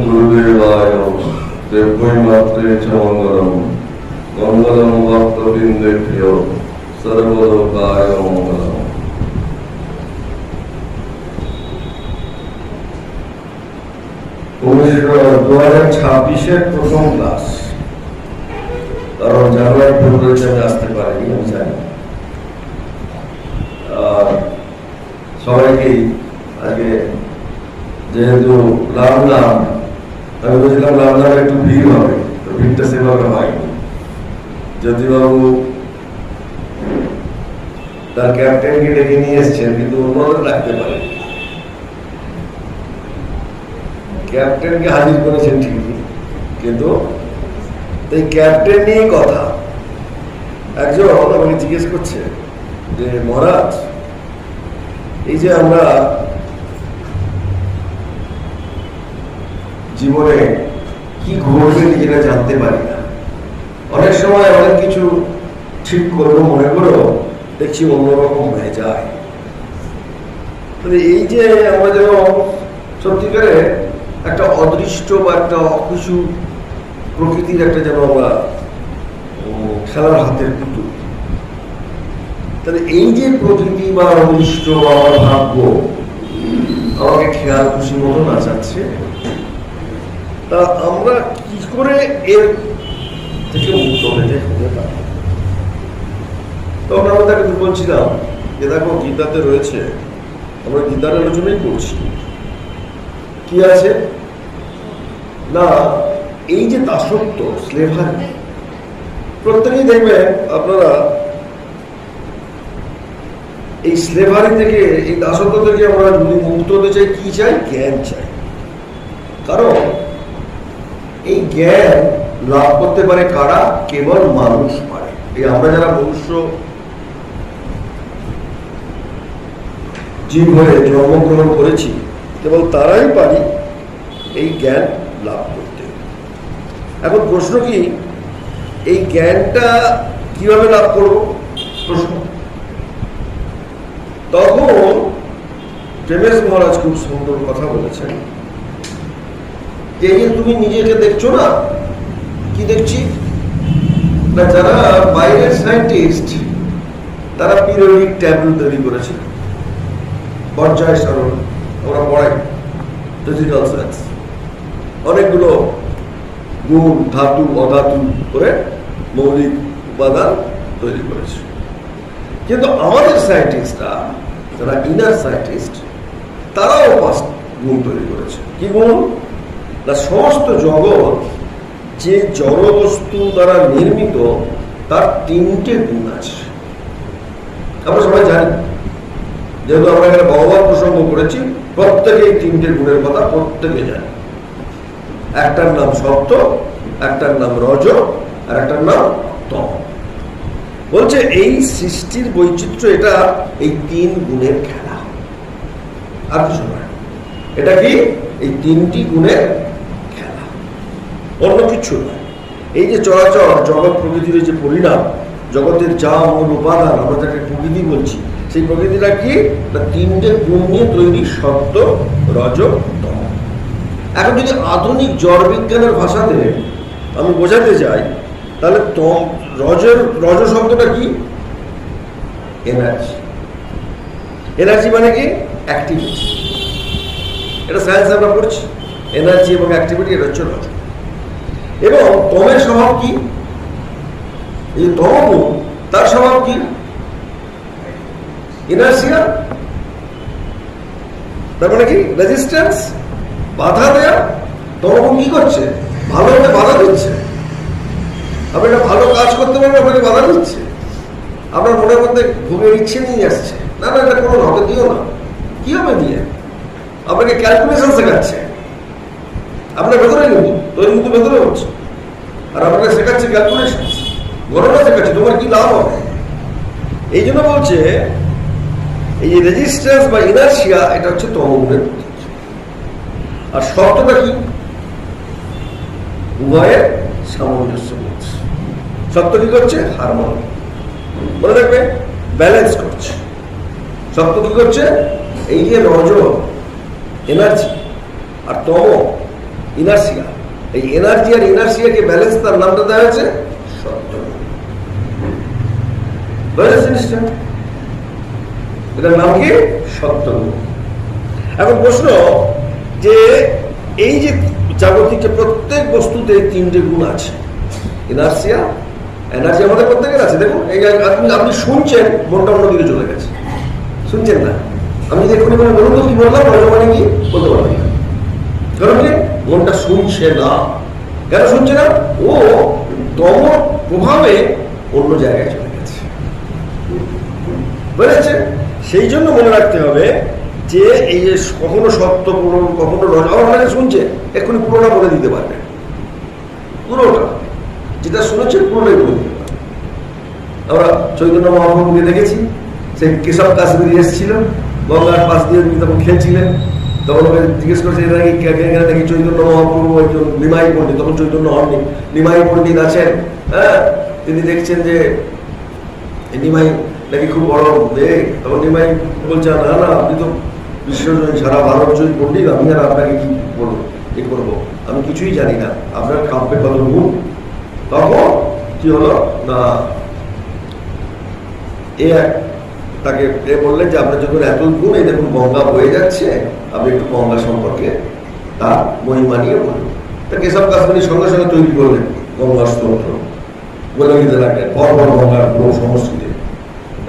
গুরুদেবায় দেবৈ মাত্রে চ মঙ্গলম মঙ্গলম ভক্তবৃন্দেভ্যো সর্বলোকায় মঙ্গলম। 2026-এর প্রথম ক্লাস, কারণ জানুয়ারি ফেব্রুয়ারিতে আমি আসতে পারিনি, আমি জানি। সবাইকেই আজকে যেহেতু নাম আমি বলছিলাম নামে একটু ভিড় হবে, তো ভিড়টা সেভাবে হয়নি। জ্যোতিবাবু তার ক্যাপ্টেনকে ডেকে নিয়ে এসছেন, কিন্তু অন্যরা রাখতে পারে। ক্যাপ্টেনকে হাজির করেছেন ঠিকই, কিন্তু এই ক্যাপ্টেন নিয়ে কথা। একজন আমাকে জিজ্ঞেস করছে যে মহারাজ, এই যে আমরা জীবনে কি ঘটবে নিজেরা জানতে পারি না, অনেক সময় অনেক কিছু ঠিক করবো মনে করো, দেখছি অন্যরকম হয়ে যায়। এই যে আমরা যেন সত্যিকারে একটা অদৃষ্ট বা একটা অকিছু প্রকৃতির একটা যেন আমরা খেলার হাতের পুতুল, তাহলে এই যে প্রকৃতি বা অদৃষ্ট বা আমার ভাগ্য আমাকে খেয়াল খুশি মতো নাচাচ্ছে, তা আমরা কি করে এর থেকে মুক্ত হতে পারি? তখন আমরা তাকে বলছিলাম যে দেখো, গীতাতে রয়েছে, আমরা গীতার আলোচনাই করছি, কি আছে না, এই যে দাসত্ব, স্লেভারি, প্রত্যেকেই দেখবেন আপনারা এই স্লেভারি থেকে, এই দাসত্ব থেকে আমরা যদি মুক্ত হতে চাই, কি চাই? জ্ঞান চাই। কারণ এই জ্ঞান লাভ করতে পারে কারা? কেবল মানুষ পারে। এই আমরা যারা মনুষ্য জীব হয়ে জন্মগ্রহণ করেছি, কেবল তারাই পারি এই জ্ঞান লাভ করতে। এখন প্রশ্ন কি, এই জ্ঞানটা কিভাবে লাভ করব? প্রশ্ন। তখন প্রেমেশ মহারাজ খুব সুন্দর কথা বলেছেন, যে তুমি নিজেকে দেখছো না, কি দেখছি না, যারা বাইরের সায়েন্টিস্ট তারা পিরিয়ডিক ট্যাবল তৈরি করেছে, পর্যায় সারণ আমরা পড়াই, ফিজিক্যাল সায়েন্স, অনেকগুলো গুণ, ধাতু, অধাতু করে মৌলিক উপাদান তৈরি করেছে। কিন্তু আমাদের সায়েন্টিস্টরা, যারা ইনার সায়েন্টিস্ট, তারাও 5 গুণ তৈরি করেছে। কি গুণ? না, সমস্ত জগৎ যে জড় বস্তু দ্বারা নির্মিত, তার 3টে গুণ আছে। আমরা সবাই জানি, যেহেতু আমরা এখানে ভগবান প্রসঙ্গ করেছি, প্রত্যেকে এই 3টে গুণের কথা প্রত্যেকে জানি। একটার নাম সত্য, একটার নাম রজ, আর একটার নাম তম। বলছে এই সৃষ্টির বৈচিত্র্য, এটা এই 3 গুণের খেলা, আর কিছু নয়। এটা কি? এই 3টি গুণের খেলা, অন্য কিছু নয়। এই যে চরাচর জগৎ প্রকৃতির যে পরিণাম, জগতের যা মূল উপাদান, আমরা যাকে প্রকৃতি বলছি, সেই প্রকৃতিটা কি? না, 3টে গুণ নিয়ে তৈরি, সত্য, রজ, তম। এখন যদি আধুনিক জড় বিজ্ঞানের ভাষাতে আমি বোঝাতে চাই, তাহলে রজ শব্দটা কি? এনার্জি। এনার্জি মানে কি? অ্যাক্টিভিটি। এটা সায়েন্স আমরা পড়ছি, এনার্জি এবং অ্যাক্টিভিটি, এটা হচ্ছে রজ। এবং তমের স্বভাব কি? এই তম, তার স্বভাব কি? ইনার্সিয়া। তার মানে কি? রেজিস্ট্যান্স, বাধা দেয়া। তম কি করছে? ভালো হতে বাধা দিচ্ছে। আপনি একটা ভালো কাজ করতে পারবেন, আপনাকে বাধা দিচ্ছে। আপনার মনের মধ্যে ভোগের ইচ্ছে নিয়ে আসছে, না না, এটা কোনো হবে দিও না। কি হবে দিয়ে? আপনাকে ক্যালকুলেশন শেখাচ্ছে, আপনার ভেতরে কিন্তু তৈরি, কিন্তু ভেতরে হচ্ছে, আর আপনাকে শেখাচ্ছে ক্যালকুলেশন, গণনা শেখাচ্ছে, তোমার কি লাভ হবে। এই জন্য বলছে এই যে রেজিস্ট্যান্স বা ইনার্সিয়া, এটা হচ্ছে তমগুণের প্রতীক। আর শর্তটা কি? উভয়ের সামঞ্জস্য করছে। সত্য কি করছে? হারমোনি, মনে রাখবে, ব্যালেন্স করছে। সত্য কি করছে? এই যে রজ, এনার্জি, আর তম, ইনার্সিয়া। এই এনার্জি আর ইনার্সিয়াকে ব্যালেন্স তার নামটা দেওয়া হয়েছে সত্যগুণ। বুঝেছেন জিনিসটা? এটার নাম কি? সত্যগুণ। এখন প্রশ্ন যে এই যে জাগতিক প্রত্যেক বস্তুতে তিনটে গুণ আছে, ইনার্সিয়া, এনার্জি আমাদের প্রত্যেকের আছে। দেখুন এই আপনি শুনছেন, মনটা অন্যদিকে চলে গেছে, শুনছেন না। আমি যদি এক্ষুনি বলে বলুন তো কি বললাম, মানে কি বলতে পারবেন না। কারণ কি মনটা শুনছে না। কেন শুনছে না? ও তম প্রভাবে অন্য জায়গায় চলে গেছে, বুঝেছে? সেই জন্য মনে রাখতে হবে যে এই যে কখনো সত্য পূরণ, কখনো অনেকে শুনছে, এক্ষুনি পুরোটা বলে দিতে পারবে, পুরোটা যেটা শুনেছে পুরোটাই বলে দিতে পারবে। আমরা চৈতন্য মহাপ্রভুকে দেখেছি, সেই কেশব কাশ্মীরি এসেছিল, গঙ্গার পাশ দিয়ে তখন খেলছিলেন, তখন ওকে জিজ্ঞেস করছে এখানে নাকি চৈতন্য মহাপ্রভু একজন নিমাই পণ্ডিত, তখন চৈতন্য হননি, নিমাই পণ্ডিত আছেন। হ্যাঁ, তিনি দেখছেন যে নিমাই নাকি খুব বড় মেয়ে, তখন নিমাই বলছে না না, আপনি তো বিশ্বজয়ী, সারা ভারত জয়ী পণ্ডিত, আমি আর আপনাকে কি বলবো, কি করবো, আমি কিছুই জানি না, আপনার কাব্যে কত গুণ। তখন কি হলো না, তাকে বললেন যে আপনার যখন এত গুণ, এই দেখুন গঙ্গা বয়ে যাচ্ছে, আপনি একটু গঙ্গা সম্পর্কে তার মহিমা নিয়ে বলুন। তা কেশব কাশ্মীরি সঙ্গে সঙ্গে তৈরি করলেন গঙ্গার স্তোত্র, বলে দিতে লাগলেন পরপর গঙ্গার পুরো সংস্কৃতি।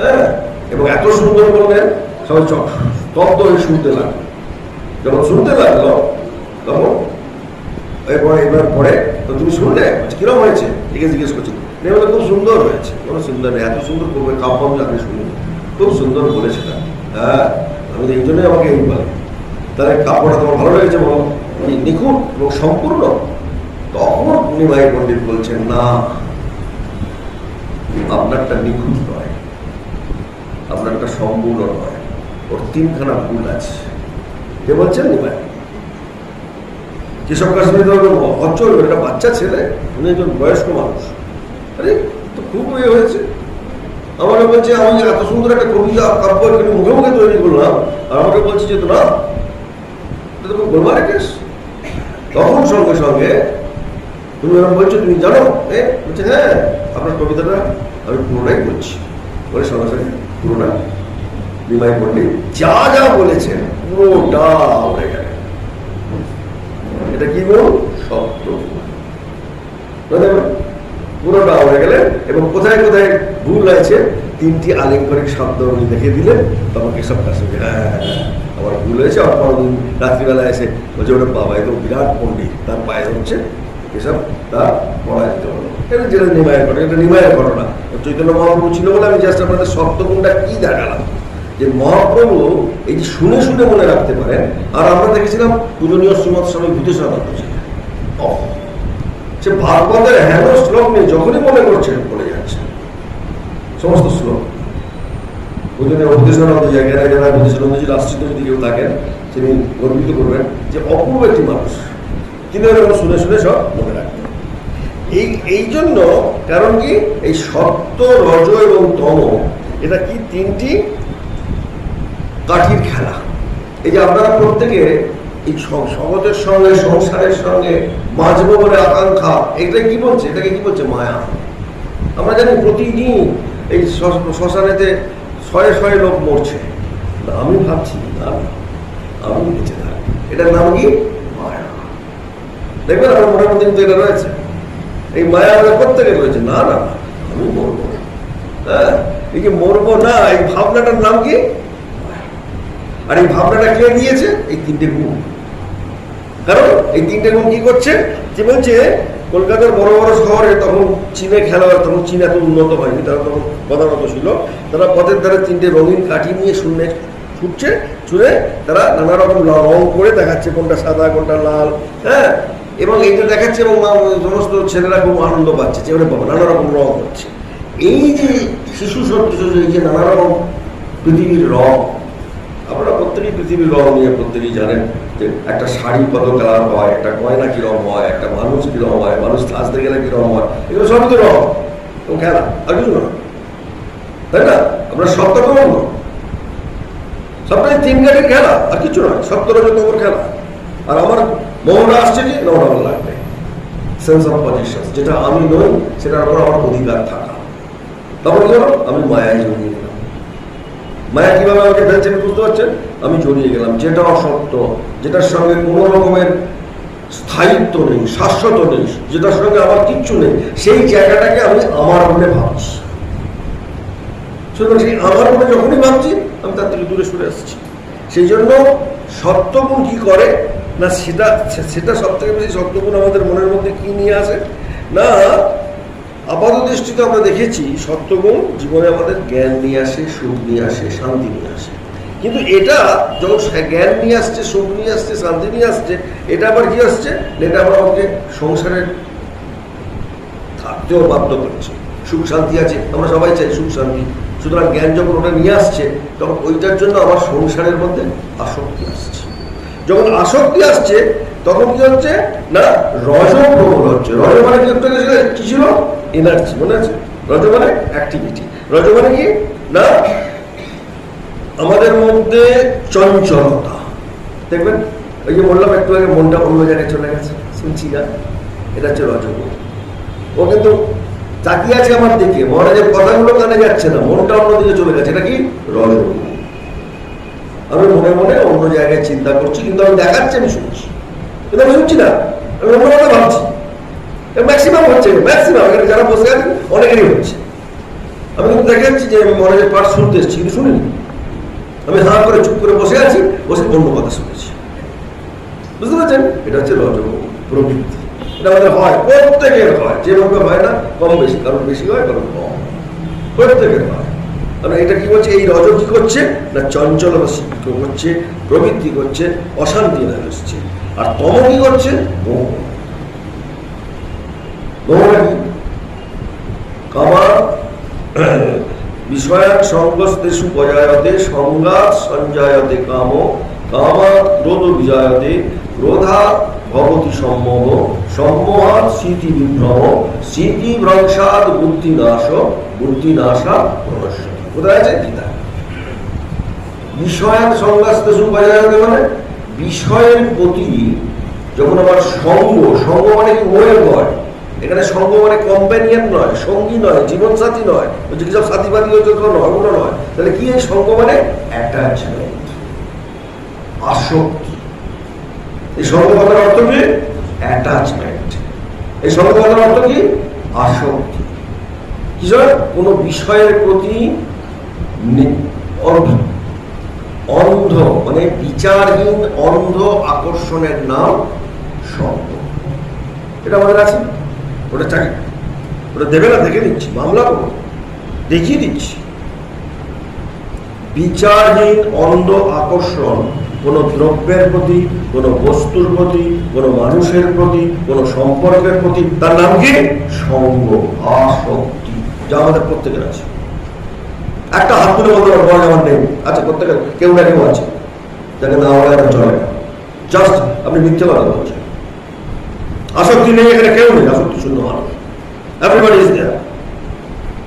হ্যাঁ, এবং এত সুন্দর বললেন, সবাই স্তব্ধ হয়ে শুনতে লাগলো। যখন শুনতে লাগলো তখন এবার পরে তো তুমি শুনলে কিরকম হয়েছে, একে জিজ্ঞেস করছিল, বলে খুব সুন্দর হয়েছে। কোনো সুন্দর নেই, এত সুন্দর করবে কাব্য আমি আপনি শুনুন, খুব সুন্দর বলেছিলাম। হ্যাঁ, আমি এই জন্যই আমাকে এই বলে, তাহলে কাব্যটা তোমার ভালো লেগেছে, বলো নিখুঁত এবং সম্পূর্ণ। তখন নিমাই পণ্ডিত বলছেন না, আপনারটা নিখুঁত নয়, আপনারটা সম্পূর্ণ নয়, ওর তিনখানা ভুল আছে। কে বলছেন? নিমাই। কেশব কাশ্মীরি অচল, একটা বাচ্চা ছেলে, উনি একজন বয়স্ক মানুষ। আরে তো খুব ইয়ে হয়েছে, আমাকে বলছে আমি এত সুন্দর একটা কবিতা কাব্য এখানে মুখে মুখে তৈরি করলাম, আর আমাকে বলছি যে না এটা তো গোলমাল কেস। তখন সঙ্গে সঙ্গে তুমি এরকম বলছো, তুমি জানো? বলছে হ্যাঁ, আপনার কবিতাটা আমি পুরোটাই বলছি। বলে সঙ্গে সঙ্গে পুরোটা নিমাই পণ্ডিত যা যা বলেছেন পুরোটা উড়ে গেল। এটা কি বল? সত্য। পুরোটা উড়ে গেলে, এবং কোথায় কোথায় ভুল আছে তিনটি আলিঙ্গনিক শব্দ উনি দেখে দিলেন। তখন কেশব কাশ্মীরি হ্যাঁ আমার ভুল হয়েছে। আর পরদিন রাত্রিবেলা এসে বলছে ওটা বাবা এত বিরাট পণ্ডিত, তার পায়ে হচ্ছে কেশব তার পড়া যেতে হলো। এটা যেটা নিমায়ের ঘটনা, এটা নিমায়ের ঘটনা। চৈতন্য মহাপ্রভু ছিল বলে আমি জাস্ট আপনাদের সত্যগুণটা কি দেখালাম, যে মহাপ্রভু এই যে শুনে শুনে মনে রাখতে পারেন। আর আমরা দেখেছিলাম পূজনীয় শ্রীমৎ স্বামী ভূতেশানন্দ ছিলেন, সে ভাগবতের হেন শ্লোক নিয়ে যখনই মনে করছেন বলে যাচ্ছে সমস্ত শ্লোক। পূজনীয় ভূতেশানন্দ জায়গায় যারা ভূতেশানন্দজির আশ্রিত যদি কেউ থাকেন, তিনি গর্বিত করবেন যে অপূর্ব একটি মানুষ, তিনি এরকম শুনে শুনে সব মনে রাখবেন। এই জন্য কারণ কি এই সত্য, রজ এবং তম, এটা কি তিনটি কাঠির খেলা। এই যে আপনারা প্রত্যেকে এই সমাজের সঙ্গে, সংসারের সঙ্গে বাঁচবো বলে আকাঙ্ক্ষা, এটা কি বলছে? এটাকে কি বলছে? মায়া। আমরা জানি প্রতিদিন এই শ্মশানেতে শয়ে শয়ে লোক মরছে, আমি ভাবছি না আমি বেঁচে থাকি, এটার নাম কি? মায়া। দেখবেন আমার মনের মধ্যে কিন্তু এটা রয়েছে, এই মায়া আমাদের প্রত্যেকের রয়েছে। না না আমি মরবো না, হ্যাঁ এই যে মরবো না, এই ভাবনাটার নাম কি? আর এই ভাবনাটা কে দিয়েছে? এই তিনটে গুণ। কারণ এই তিনটে গুণ কি করছে, যে বলছে কলকাতার বড় বড় শহরে তখন চীনে খেলোয়াড়, তখন চীন এত উন্নত হয়নি, তারা তখন প্রধানত ছিল, তারা পথের ধারে তিনটে রঙিন কাঠি নিয়ে শূন্যে ছুটছে, ছুঁড়ে তারা নানা রকম রং করে দেখাচ্ছে, কোনটা সাদা কোনটা লাল, হ্যাঁ, এবং এইটা দেখাচ্ছে, এবং সমস্ত ছেলেরা খুব আনন্দ পাচ্ছে যে ওরা বাবা নানা রকম রং হচ্ছে। এই যে শিশু সদৃশ এই যে নানা রকম পৃথিবীর রং, আপনারা প্রত্যেকেই পৃথিবীর রং নিয়ে প্রত্যেকেই জানেন যে একটা শাড়ি কত কালার হয়, একটা গয়না কি রং হয়, একটা মানুষ কি রং হয়, মানুষ আসতে গেলে কি রং হয়, এগুলো সবই তো রং এবং খেলা, আর কিছু না, তাই না? আমরা সবটা তো রঙ, সবটাই তিন কাঠের খেলা, আর কিছু নয়, সপ্তরজতমর খেলা। আর আমার মোহটা আসছে কি না ওটা আমার লাগবে, সেন্স অফ পজিশন, যেটা আমি নই সেটার উপর আমার অধিকার থাকা। তারপর কি হলো, আমি মায়ায় জড়িয়ে গেলাম। মায়া কিভাবে আমাকে ফেলছে বুঝতে পারছেন? আমি জড়িয়ে গেলাম, যেটা অসত্য, যেটার সঙ্গে কোনো রকমের স্থায়িত্ব নেই, শাশ্বত নেই, যেটার সঙ্গে আমার কিচ্ছু নেই, সেই জায়গাটাকে আমি আমার বলে ভাবছি। সুতরাং সেই আমার বলে যখনই ভাবছি আমি তার থেকে দূরে সরে আসছি। সেই জন্য সত্যগুণ কি করে না, সেটা সব থেকে বেশি সত্যগুণ আমাদের মনের মধ্যে কি নিয়ে আসে না, আপাত দৃষ্টিতে আমরা দেখেছি সত্যগুণ জীবনে আমাদের জ্ঞান নিয়ে আসে, সুখ নিয়ে আসে, শান্তি নিয়ে আসে। কিন্তু এটা যখন জ্ঞান নিয়ে আসছে, সুখ নিয়ে আসছে, শান্তি নিয়ে আসছে, এটা আবার কি আসছে, এটা আবার আমাকে সংসারে থাকতেও বাধ্য করছে। সুখ শান্তি আছে, আমরা সবাই চাই সুখ শান্তি। সুতরাং জ্ঞান যখন ওটা নিয়ে আসছে তখন ওইটার জন্য আমার সংসারের মধ্যে আসক্তি আসছে। যখন আসক্তি আসছে তখন কি হচ্ছে না, রজ প্রবল হচ্ছে। রজ মানে কি ছিল? এনার্জি, মনে আছে? রজ মানে অ্যাক্টিভিটি। রজ মানে কি না, আমাদের মধ্যে চঞ্চলতা। দেখবেন ওই যে বললাম একটু আগে, মনটা অন্য জায়গায় চলে গেছে, শুনছি না, এটা হচ্ছে রজগুণ। ও কিন্তু তাকিয়ে আছে আমার দিকে, মহারাজের কথাগুলো কানে যাচ্ছে না, মনটা অন্যদিকে চলে গেছে, এটা কি রজগুণ। আমি মনে মনে অন্য জায়গায় চিন্তা করছি, কিন্তু আমি দেখাচ্ছি আমি শুনছি, কিন্তু আমি শুনছি না, আমি অন্য কথা ভাবছি। ম্যাক্সিমাম হচ্ছে, ম্যাক্সিমাম এখানে যারা বসে আছেন অনেকেরই হচ্ছে। আমি কিন্তু দেখাচ্ছি যে আমি মহারাজের পাঠ শুনতে এসেছি, কিন্তু শুনিনি। আমি হাঁ করে চুপ করে বসে আছি, বসে অন্য কথা শুনেছি। বুঝতে পারছেন? এটা হচ্ছে রজগুণ প্রবৃত্তি। এটা আমাদের হয়, প্রত্যেকের হয়, যেভাবে হয় না, কম বেশি, কারণ বেশি হয় কারণ কম, প্রত্যেকের হয়। কারণ এটা কি করছে, এই রজ কি করছে না, চঞ্চলতা করছে, প্রবৃত্তি করছে, অশান্তি না আসছে। আর তম কি করছে, মোহ। মোহটা কি? কামা বিষয়ান সঙ্গস্তেষু পজায়তে সংঘাত সঞ্জায়তে কাম, কামা ক্রোধ বিজয়তে ক্রোধা ভবতি সম্মোহ, সম্মোহাৎ স্মৃতি বিভ্রম, স্মৃতি ভ্রংসাৎ বুদ্ধিনাশ, বুদ্ধিনাশাৎ প্রণশ্যতি। কোথায় আছে? গীতা। বিষয়ান সঙ্গস্তেষু পজায়তে মানে বিষয়ের প্রতি যখন আমার সঙ্গ, সঙ্গ মানে কি ওয়ের হয়, এখানে সঙ্গ মানে কম্প্যানিয়ন নয়, সঙ্গী নয়, জীবনসাথী নয়, ওই যে সব সাথীবাদী নয়, ওগুলো নয়। তাহলে কি এই সঙ্গ মানে অ্যাটাচমেন্ট, আসক্তি। এই সঙ্গ কথার অর্থ কি? অ্যাটাচমেন্ট। এই সঙ্গ কথার অর্থ কি? আসক্তি। কি কোনো বিষয়ের প্রতি অন্ধ মানে বিচারহীন অন্ধ আকর্ষণের নাম সঙ্গ। এটা আমাদের আছে, ওটা চাই, ওটা দেবে না, দেখে দিচ্ছি, মামলা করবো, দেখিয়ে দিচ্ছি। বিচারহীন অন্ধ আকর্ষণ কোনো দ্রব্যের প্রতি, কোনো বস্তুর প্রতি, কোনো মানুষের প্রতি, কোনো সম্পর্কের প্রতি, তার নাম কি? সঙ্গ, আসক্তি, যা আমাদের প্রত্যেকের আছে। একটা হাত তুলে বলতে পারবো আমার নেই, আচ্ছা প্রত্যেকের কেউ না কেউ আছে, যাকে না বলা এটা চলে না। জাস্ট আপনি মিথ্যে কথা বলছেন। আসক্তি নেই এখানে কেউ নেই, আসক্তি শূন্য মানুষ, এভরিবডি ইজ দেয়ার।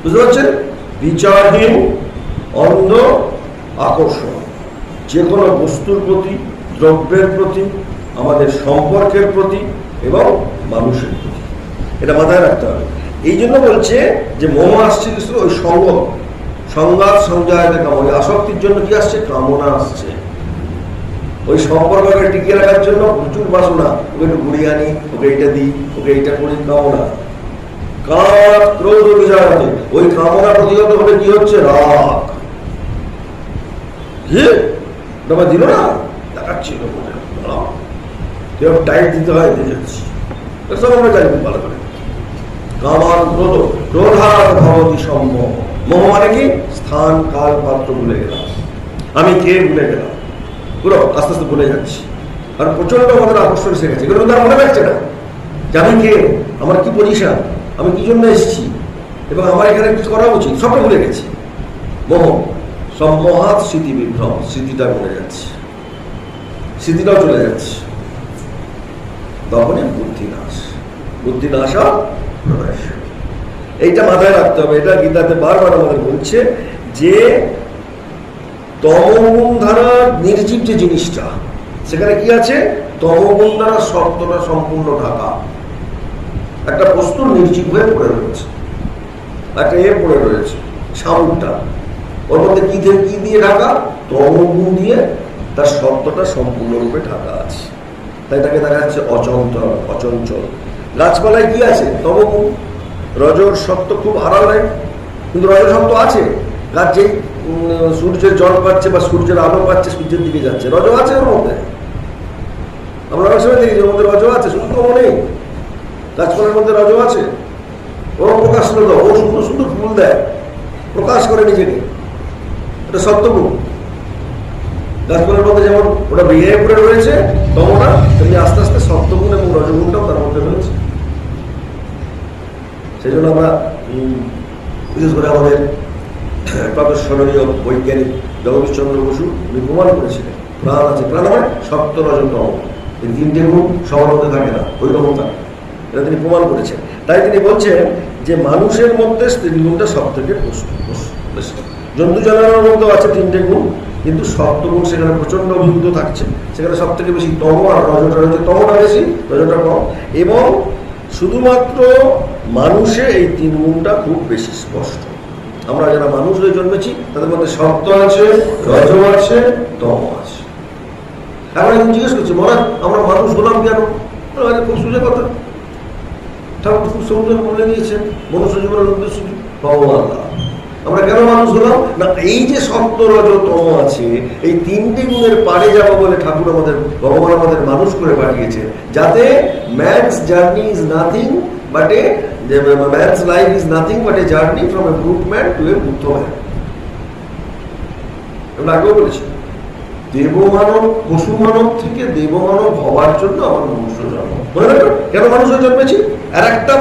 বুঝতে পারছেন? বিচারহীন অন্ধ আকর্ষণ যে কোনো বস্তুর প্রতি, দ্রব্যের প্রতি, আমাদের সম্পর্কের প্রতি এবং মানুষের প্রতি, এটা মাথায় রাখতে হবে। এই জন্য বলছে যে মোহ আসছে কিছু ওই সঙ্গ, সংঘাত সংজায়তে কাম, ওই আসক্তির জন্য কি আসছে? কামনা আসছে। ওই সম্পর্ককে টিকিয়ে রাখার জন্য প্রচুর বাসনা, ওকে একটু ঘুরিয়ে আনি, ওকে এইটা দিই, ওকে এইটা করি, কামনা। কাম ক্রোধ বিজয়তে, ওই কামনা প্রতিহত হলে কি হচ্ছে? রাগ। দিল না, দেখাচ্ছি টাইম দিতে হয়, দিয়ে যাচ্ছি, সব আমরা জানি ভালো করে। কামান ক্রোধ, ক্রোধাৎ ভবতি সম্মোহ। মোহ মানে কি? স্থান কাল পাত্র ভুলে গেলাম, আমি কে ভুলে গেলাম, পুরো আস্তে আস্তে ভুলে যাচ্ছি। আর প্রচন্ড আমাদের আকর্ষণ এসে গেছে, এগুলো তার মনে রাখছে না যে আমি কে, আমার কি পজিশন, আমি কি জন্য এসেছি এবং আমার এখানে কিছু করা উচিত, সবটা ভুলে গেছি। মোহ, সম্মোহাৎ স্মৃতি বিভ্রম, স্মৃতিটা ভুলে যাচ্ছে, স্মৃতিটাও চলে যাচ্ছে। তখনই বুদ্ধিনাশ, বুদ্ধিনাশা প্রণাশ। এইটা মাথায় রাখতে হবে। এটা গীতাতে বারবার আমাদের বলছে যে তমগুণ ধারা নির্জীব যে জিনিসটা, সেখানে কি আছে? তমগুণ দ্বারা সত্যটা সম্পূর্ণ ঢাকা। একটা বস্তু নির্জীব হয়ে পড়ে রয়েছে, একটা পড়ে রয়েছে শামুকটা, ওর মধ্যে কি দিয়ে ঢাকা? তমগুণ দিয়ে তার সত্যটা সম্পূর্ণরূপে ঢাকা আছে, তাই তাকে দেখা যাচ্ছে অচঞ্চল। গাছপালায় কি আছে? তমগুণ। রজর সত্য খুব আড়ালে, কিন্তু রজর সত্য আছে। গাছ যেই সূর্যের জল পাচ্ছে বা সূর্যের আলো পাচ্ছে, সূর্যের দিকে যাচ্ছে, রজ আছে ওর মধ্যে। আমরা অনেক সময় দেখি ওর মধ্যে রজ আছে, শুধু তো নেই। গাছপালার মধ্যে রজ আছে, ও প্রকাশ করে দাও, ও সুন্দর সুন্দর ফুল দেয়, প্রকাশ করে নিজেকে, এটা সত্যগুণ। গাছপালার মধ্যে যেমন ওটা ভেঙে পড়ে রয়েছে তমটা, তেমনি আস্তে আস্তে সত্যগুণ এবং রজগুণটাও তার মধ্যে রয়েছে। সেই জন্য আমরা বিশেষ করে আমাদের প্রাতঃস্মরণীয় বৈজ্ঞানিক জগদীশচন্দ্র বসু উনি প্রমাণ করেছিলেন প্রাণ আছে, প্রাণ মানে সত্য রজ তম, এই তিনটে গুণ সবার মধ্যে থাকে না, ওই রকম থাকে, এটা তিনি প্রমাণ করেছেন। তাই তিনি বলছেন যে মানুষের মধ্যে স্ত্রী গুণটা সব থেকে জন্তু জানোয়ারের মধ্যেও আছে তিনটে গুণ, কিন্তু সপ্তগুণ সেখানে প্রচন্ড অভিভূত থাকছে, সেখানে সব থেকে বেশি তম, আর রজটা রয়েছে, তমটা বেশি, রজটা কম। এবং শুধুমাত্র মানুষে এই তিন গুণটা খুব বেশি স্পষ্ট। আমরা যারা মানুষ হয়ে জন্মেছি তাদের মধ্যে সত্য আছে, রজ আছে, তম আছে। এখন একদিন জিজ্ঞেস করছি, মহারাজ আমরা মানুষ হলাম কেন? খুব সোজা কথা, ঠাকুর খুব সুন্দর বলে দিয়েছেন, মনুষ্য জীবনের উদ্দেশ্য ভগবান। আমরা কেন মানুষ হলাম না, এই যে সত্য রজ তম আছে, এই তিনটি গুণের পারে যাবো বলে ঠাকুর আমাদের, ভগবান আমাদের মানুষ করে পাঠিয়েছে, যাতে man's journey is nothing but A man's life is nothing but a journey from a brute man to a Buddha man। আমরা আগেও বলেছি, দেবমানব পশু মানব থেকে দেবমানব হওয়ার জন্য আমার মনুষ্য জন্ম। মনে রাখো কেন মানুষ হয়ে জন্মেছি? আর একটা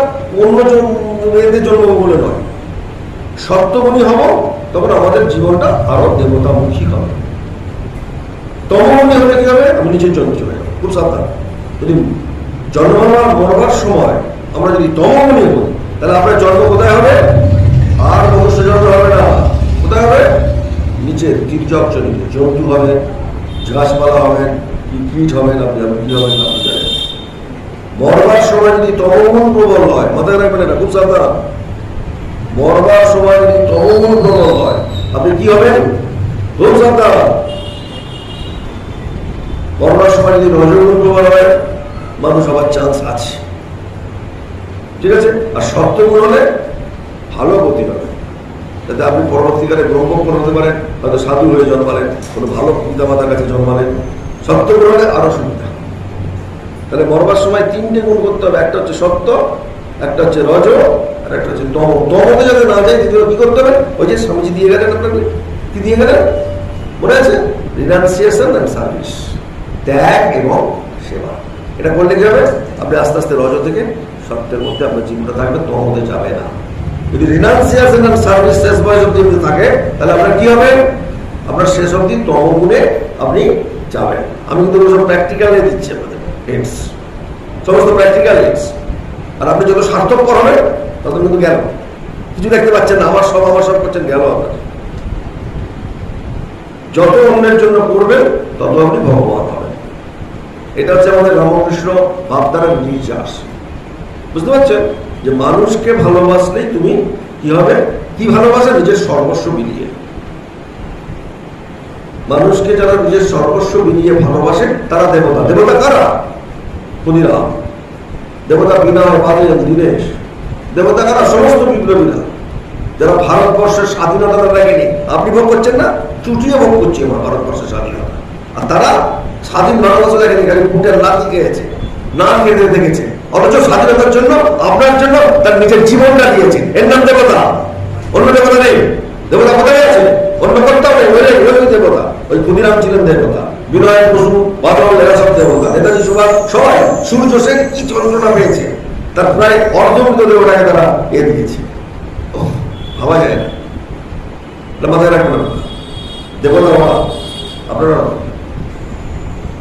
অন্য মেয়েদের জন্ম বলে নয়, সত্যগুণী হব, তখন আমাদের জীবনটা আরো দেবতামুখী হবে। তমগুণী হলে কি হবে? আমি নিজের জন্ম চলে যাবো। খুব সাবধান, যদি জন্মাবার মরবার সময় আমরা যদি তমগুণী হই, তাহলে আপনার জন্ম কোথায় হবে? আর মনুষ্য জন্ম হবে না। কোথায় হবে? নিচের তীর্যজনিত জন্তু হবে, গাছপালা হবেন, কীট হবেন, আপনি কি হবেন আপনি জানেন। মরবার সময় যদি তমগুণ প্রবল হয়, মাথায় রাখবেন এটা, খুব সাবধান। মরবার সময় যদি তমগুণ প্রবল হয়, আপনি কি হবেন? খুব সাবধান। মরবার সময় যদি রজগুণ প্রবল হয়, মানুষ হবার চান্স আছে, ঠিক আছে? আর সত্যগুণ হলে ভালো গতি হবে, যাতে আপনি পরবর্তীকালে ব্রহ্মজ্ঞ হতে পারেন, হয়তো সাধু হয়ে জন্মালেন, কোনো ভালো পিতামাতার কাছে জন্মালেন। সত্যগুণ হলে আরো সুবিধা। তাহলে মরবার সময় তিনটে গুণ করতে হবে, একটা হচ্ছে সত্য, একটা হচ্ছে রজ, আর একটা হচ্ছে তম। তমতে যাতে না যায়, দ্বিতীয় কি করতে হবে? ওই যে স্বামীজি দিয়ে গেলেন আপনাকে, কি দিয়ে গেলেন মনে আছে? রিনাউন্সিয়েশন এন্ড সার্ভিস, ত্যাগ এবং সেবা। এটা করলে কি হবে? আপনি আস্তে আস্তে রজ থেকে সত্যের মধ্যে আপনার জীবনটা থাকবে, তমতে যাবে না। যদি রিনাউন্সিয়েশন এন্ড সার্ভিস শেষ বয়স অব্দি থাকে, তাহলে আপনার কি হবে? আপনার শেষ অব্দি তমগুণে আপনি যাবেন। আমি কিন্তু সব প্র্যাকটিক্যালে দিচ্ছি আপনাদের হিন্টস, সমস্ত প্র্যাকটিক্যাল হিন্টস। আর আপনি যত স্বার্থপর হবেন তত কিন্তু গেল, কিছু দেখতে পাচ্ছেন না, আমার সব করছেন, গেল আপনার। যত অন্যের জন্য করবেন তত আপনি ভগবান হবেন। এটা হচ্ছে আমাদের রামকৃষ্ণ ভাবধারার নির্যাস। বুঝতে পারছেন যে মানুষকে ভালোবাসলেই তুমি কি হবে? কি ভালোবাসা? নিজের সর্বস্ব বিলিয়ে। মানুষকে যারা নিজের সর্বস্ব বিলিয়ে ভালোবাসে তারা দেবতা। দেবতা কারা? ক্ষুদিরাম। দেবতা বিনয়, বাদল, দীনেশ। দেবতা কারা? সমস্ত বিপ্লবীরা, যারা ভারতবর্ষের স্বাধীনতা লাগেনি। আপনি ভোগ করছেন না, চুটিয়ে ভোগ করছি আমার ভারতবর্ষের স্বাধীনতা। আর তারা স্বাধীন ভারতবর্ষ দেখেনি, খালি বুটের লাঠি খেয়েছে, না খেতে দেখেছে, অথচ স্বাধীনতার জন্য আপনার জন্য তার নিজের জীবনটা দিয়েছে। এর নাম দেবতা, অন্য দেবতা নেই। দেবতা কোথায় আছে? অন্য করতে হবে, ওই দেবতা। ওই ক্ষুদিরাম ছিলেন দেবতা, বিনয়, বসু, বাদল, এরা সব দেবতা। নেতাজি সুভাষ সবাই। সূর্য সেন কি যন্ত্রণা পেয়েছে, তার প্রায় অর্ধমৃত দেবতাকে তারা দিয়েছে, ভাবা যায় না। মাথায় রাখবেন, দেবতা ওরা, আপনারা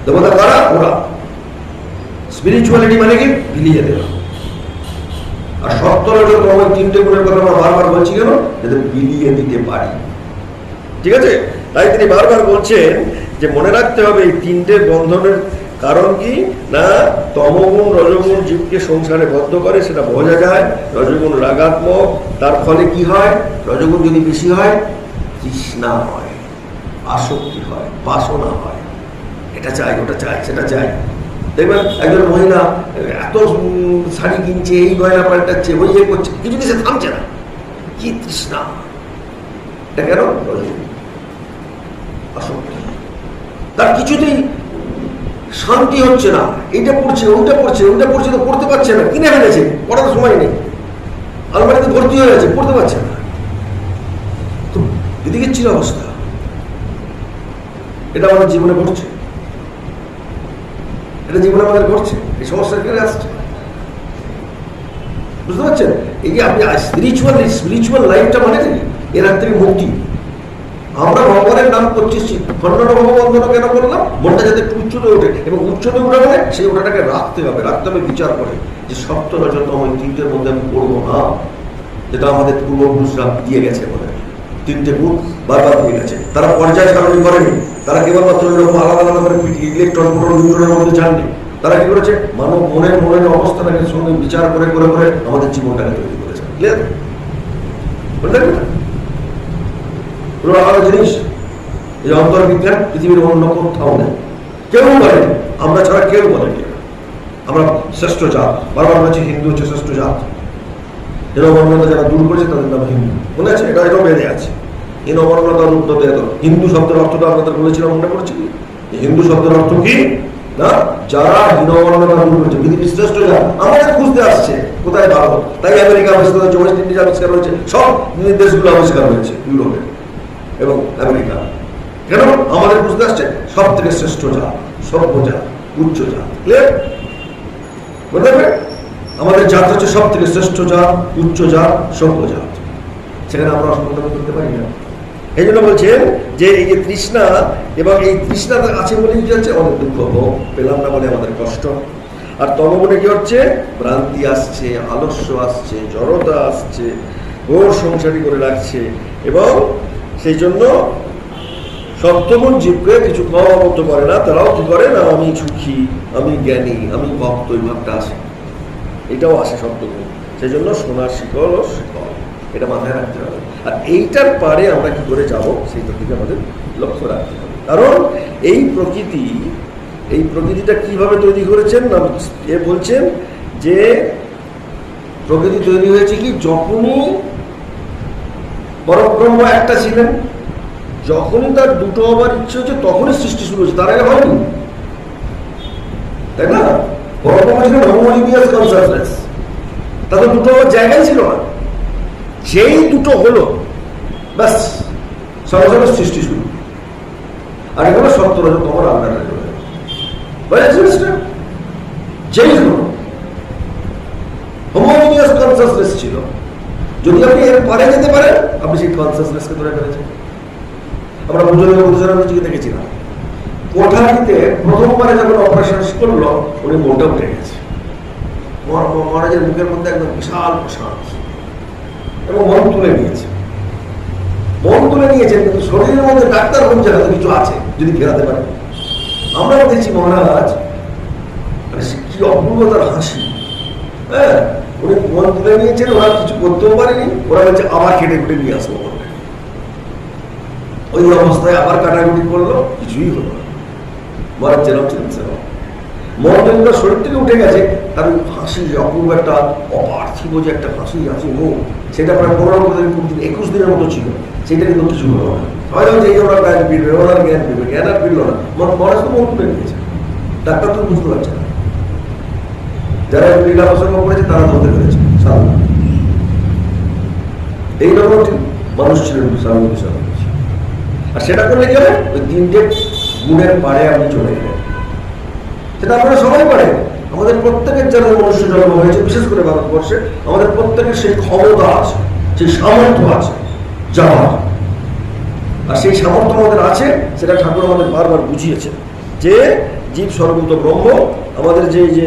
দেবতা কারা? ওরা। স্পিরিচুয়ালিটি মানে কি? বিলিয়ে দেওয়া। আর সত্তরের ক্রমে তিনটে গুণের কথা আমরা বারবার বলছি কেন? যাতে বিলিয়ে দিতে পারি, ঠিক আছে? তাই তিনি বারবার বলছেন যে মনে রাখতে হবে এই তিনটে বন্ধনের কারণ কি না, তমগুণ রজগুণ জীবকে সংসারে বদ্ধ করে, সেটা বোঝা যায়। রজগুণ রাগাত্মক, তার ফলে কি হয়, রজগুণ যদি বেশি হয় তৃষ্ণা হয়, আসক্তি হয়, বাসনা হয়, এটা চাই, ওটা চাই, সেটা চাই। দেখবেন একজন মহিলা এত শাড়ি কিনছে, এই গয়না পাল্টাচ্ছে, ওই ইয়ে করছে, কিছু কিছু থামছে না, কি তৃষ্ণা। এটা কেন? আসক্তি। তার কিছুতেই শান্তি হচ্ছে না, এইটা পড়ছে, ওইটা পড়ছে, ওইটা পড়ছে, তো পড়তে পারছে না, কিনে ফেলেছে, পড়ার সময় নেই, আলমারিতে ভর্তি হয়ে গেছে, পড়তে পারছে না। তো এদিকে ছিল অবস্থা। এটা আমাদের জীবনে ঘটছে, এটা জীবনে আমাদের ঘটছে, এই সমস্যা কেন আসছে বুঝতে পারছেন? এই যে আপনি স্পিরিচুয়াল লাইফটা মানে কি, এর হাত থেকে মুক্তি। আমরা ভগবানের নাম করছি, খণ্ডন ভগবন্ধন কেন করলাম? মনটা যাতে একটু উচ্চতে ওঠে, এবং উচ্চতে উঠে মানে সেই ওটাকে রাখতে হবে বিচার করে যে সপ্ত রজতম ওই তিনটের মধ্যে আমি পড়বো না, যেটা আমাদের পূর্বপুরুষরা দিয়ে গেছে। বলে তিনটে গুণ বারবার দিয়ে গেছে, তারা পর্যায় সারণী করেনি, তারা কেবলমাত্র এরকম আলাদা আলাদা করে ইলেকট্রন প্রোটন নিউট্রনের মধ্যে জাননি। তারা কি করেছে, মানব মনের অবস্থাটাকে সঙ্গে বিচার করে করে করে আমাদের জীবনটাকে তৈরি করেছে। ক্লিয়ার? বুঝলেন না? আলাদা জিনিস। এই অন্তর্বিজ্ঞান পৃথিবীর অন্য কোথাও নেই, কেউ বলেনি, আমরা ছাড়া কেউ বলেনি। আমরা শ্রেষ্ঠ জাত, বারবার বলছি হিন্দু হচ্ছে শ্রেষ্ঠ জাত। হীনবর্ণতা যারা দূর করেছে তাদের নাম হিন্দু, মনে আছে? এটাও বেঁধে আছে। হীনবর্ণতা উন্নতি। হিন্দু শব্দের অর্থটা আপনাদের বলেছিলাম, মনে করছি? হিন্দু শব্দের অর্থ কি না, যারা হীনবর্ণতা দূর করেছে, পৃথিবীর শ্রেষ্ঠ জাত। আমাদের খুঁজতে আসছে কোথায় ভারত, তাই আমেরিকা আবিষ্কার হয়েছে, ওয়েস্ট ইন্ডিজ আবিষ্কার হয়েছে, সব দেশগুলো আবিষ্কার হয়েছে, ইউরোপে এবং আমেরিকা। কেন? আমাদের বুঝতে আসছে সব থেকে শ্রেষ্ঠ জাত, সভ্য জাত, উচ্চ জাত। ক্লিয়ার? বুঝতে পারবে? আমাদের জাত হচ্ছে সব থেকে শ্রেষ্ঠ জাত, উচ্চ জাত, সভ্য জাত। সেখানে আমরা অসম্পূর্ণ করতে পারি না। এই জন্য বলছেন যে এই যে তৃষ্ণা, এবং এই তৃষ্ণা আছে বলে কি হচ্ছে, অনেক দুঃখ পেলাম না বলে আমাদের কষ্ট। আর তমগুণে কি হচ্ছে, ভ্রান্তি আসছে, আলস্য আসছে, জড়তা আসছে, ঘোর সংসারী করে রাখছে। এবং সেই জন্য সপ্তগুণ জীবকে কিছু কম করতে পারে না। তারাও কি করে না, আমি সুখী, আমি জ্ঞানী, আমি ভক্ত, এই ভাবটা আসে, এটাও আসে সপ্তগুণ। সেই জন্য সোনার শিকল ও শিকল, এটা মাথায় রাখতে হবে। আর এইটার পারে আমরা কি করে যাব, সেইটা দিকে আমাদের লক্ষ্য রাখতে হবে। কারণ এই প্রকৃতিটা কিভাবে তৈরি করেছেন না, এ বলছেন যে প্রকৃতি তৈরি হয়েছে কি, যখনই পরব্রহ্ম একটা ছিলেন, যখনই তার দুটো হবার ইচ্ছে হচ্ছে তখনই সৃষ্টি শুরু হয়েছে, তার আগে হয়নি, তাই না? পরব্রহ্ম ছিলেন হোমোজিনিয়াস কনসাসনেস, তাদের দুটো হবার জায়গায় ছিল না, যেই দুটো হলো ব্যাস সঙ্গে সঙ্গে সৃষ্টি শুরু। আর এগুলো 70 রজতম রান্নাটা যেই হলো হোমোজিনিয়াস কনসাসনেস ছিল। যদি আপনি এর পরে যেতে পারেন, আপনি সেই কনসাসনেসকে ধরে ফেলেছেন। আমরা বুঝতে দেখেছিলাম, কোঠারিতে প্রথমবারে যখন অপারেশন করলো, উনি মনটা উঠে গেছে, মহারাজের মুখের মধ্যে একদম বিশাল প্রশান্তি, এবং মন তুলে নিয়েছেন, কিন্তু শরীরের মধ্যে ডাক্তার বলছে হয়তো কিছু আছে, যদি ফেরাতে পারে। আমরা দেখছি মহারাজ কি অপূর্ব তার হাসি। হ্যাঁ, উনি মন তুলে নিয়েছেন, ওরা কিছু করতেও পারেনি, ওরা বলছে আবার কেটে কুটে নিয়ে আসবো। ওই অবস্থায় আবার কাটাকুটি করলো, কিছুই হলো না। মহারাজ যেরকম ছিলেন সেরকম। মন যখন শরীর থেকে উঠে গেছে, তার হাসি অপূর্ব একটা অপার্থিব যে একটা হাসি মুখ, সেটা প্রায় 15-21 দিনের মতো ছিল। সেটা কিন্তু কিছু হলো না। হয়তো এই ওরা জ্ঞান ফিরবে, ওনার জ্ঞান ফিরবে, জ্ঞান আর ফিরলো না। মহারাজ তো মন তুলে নিয়েছে, ডাক্তার তো বুঝতে পারছে না। যারা লীলা প্রসঙ্গ করেছে তারা ধরতে পেরেছে। এইরকম মানুষ ছিলেন স্বামী। আর সেটা করলে কি হবে, ওই 3টে গুণের পারে আপনি চলে গেলেন। সেটা আপনারা সবাই পারেন। আমাদের প্রত্যেকের যারা মনুষ্য জন্ম হয়েছে, বিশেষ করে ভারতবর্ষে, আমাদের প্রত্যেকের সেই ক্ষমতা আছে, সেই সামর্থ্য আছে যাওয়ার। আর সেই সামর্থ্য আমাদের আছে, সেটা ঠাকুর আমাদের বারবার বুঝিয়েছে যে জীব সর্বভূত ব্রহ্ম। আমাদের যে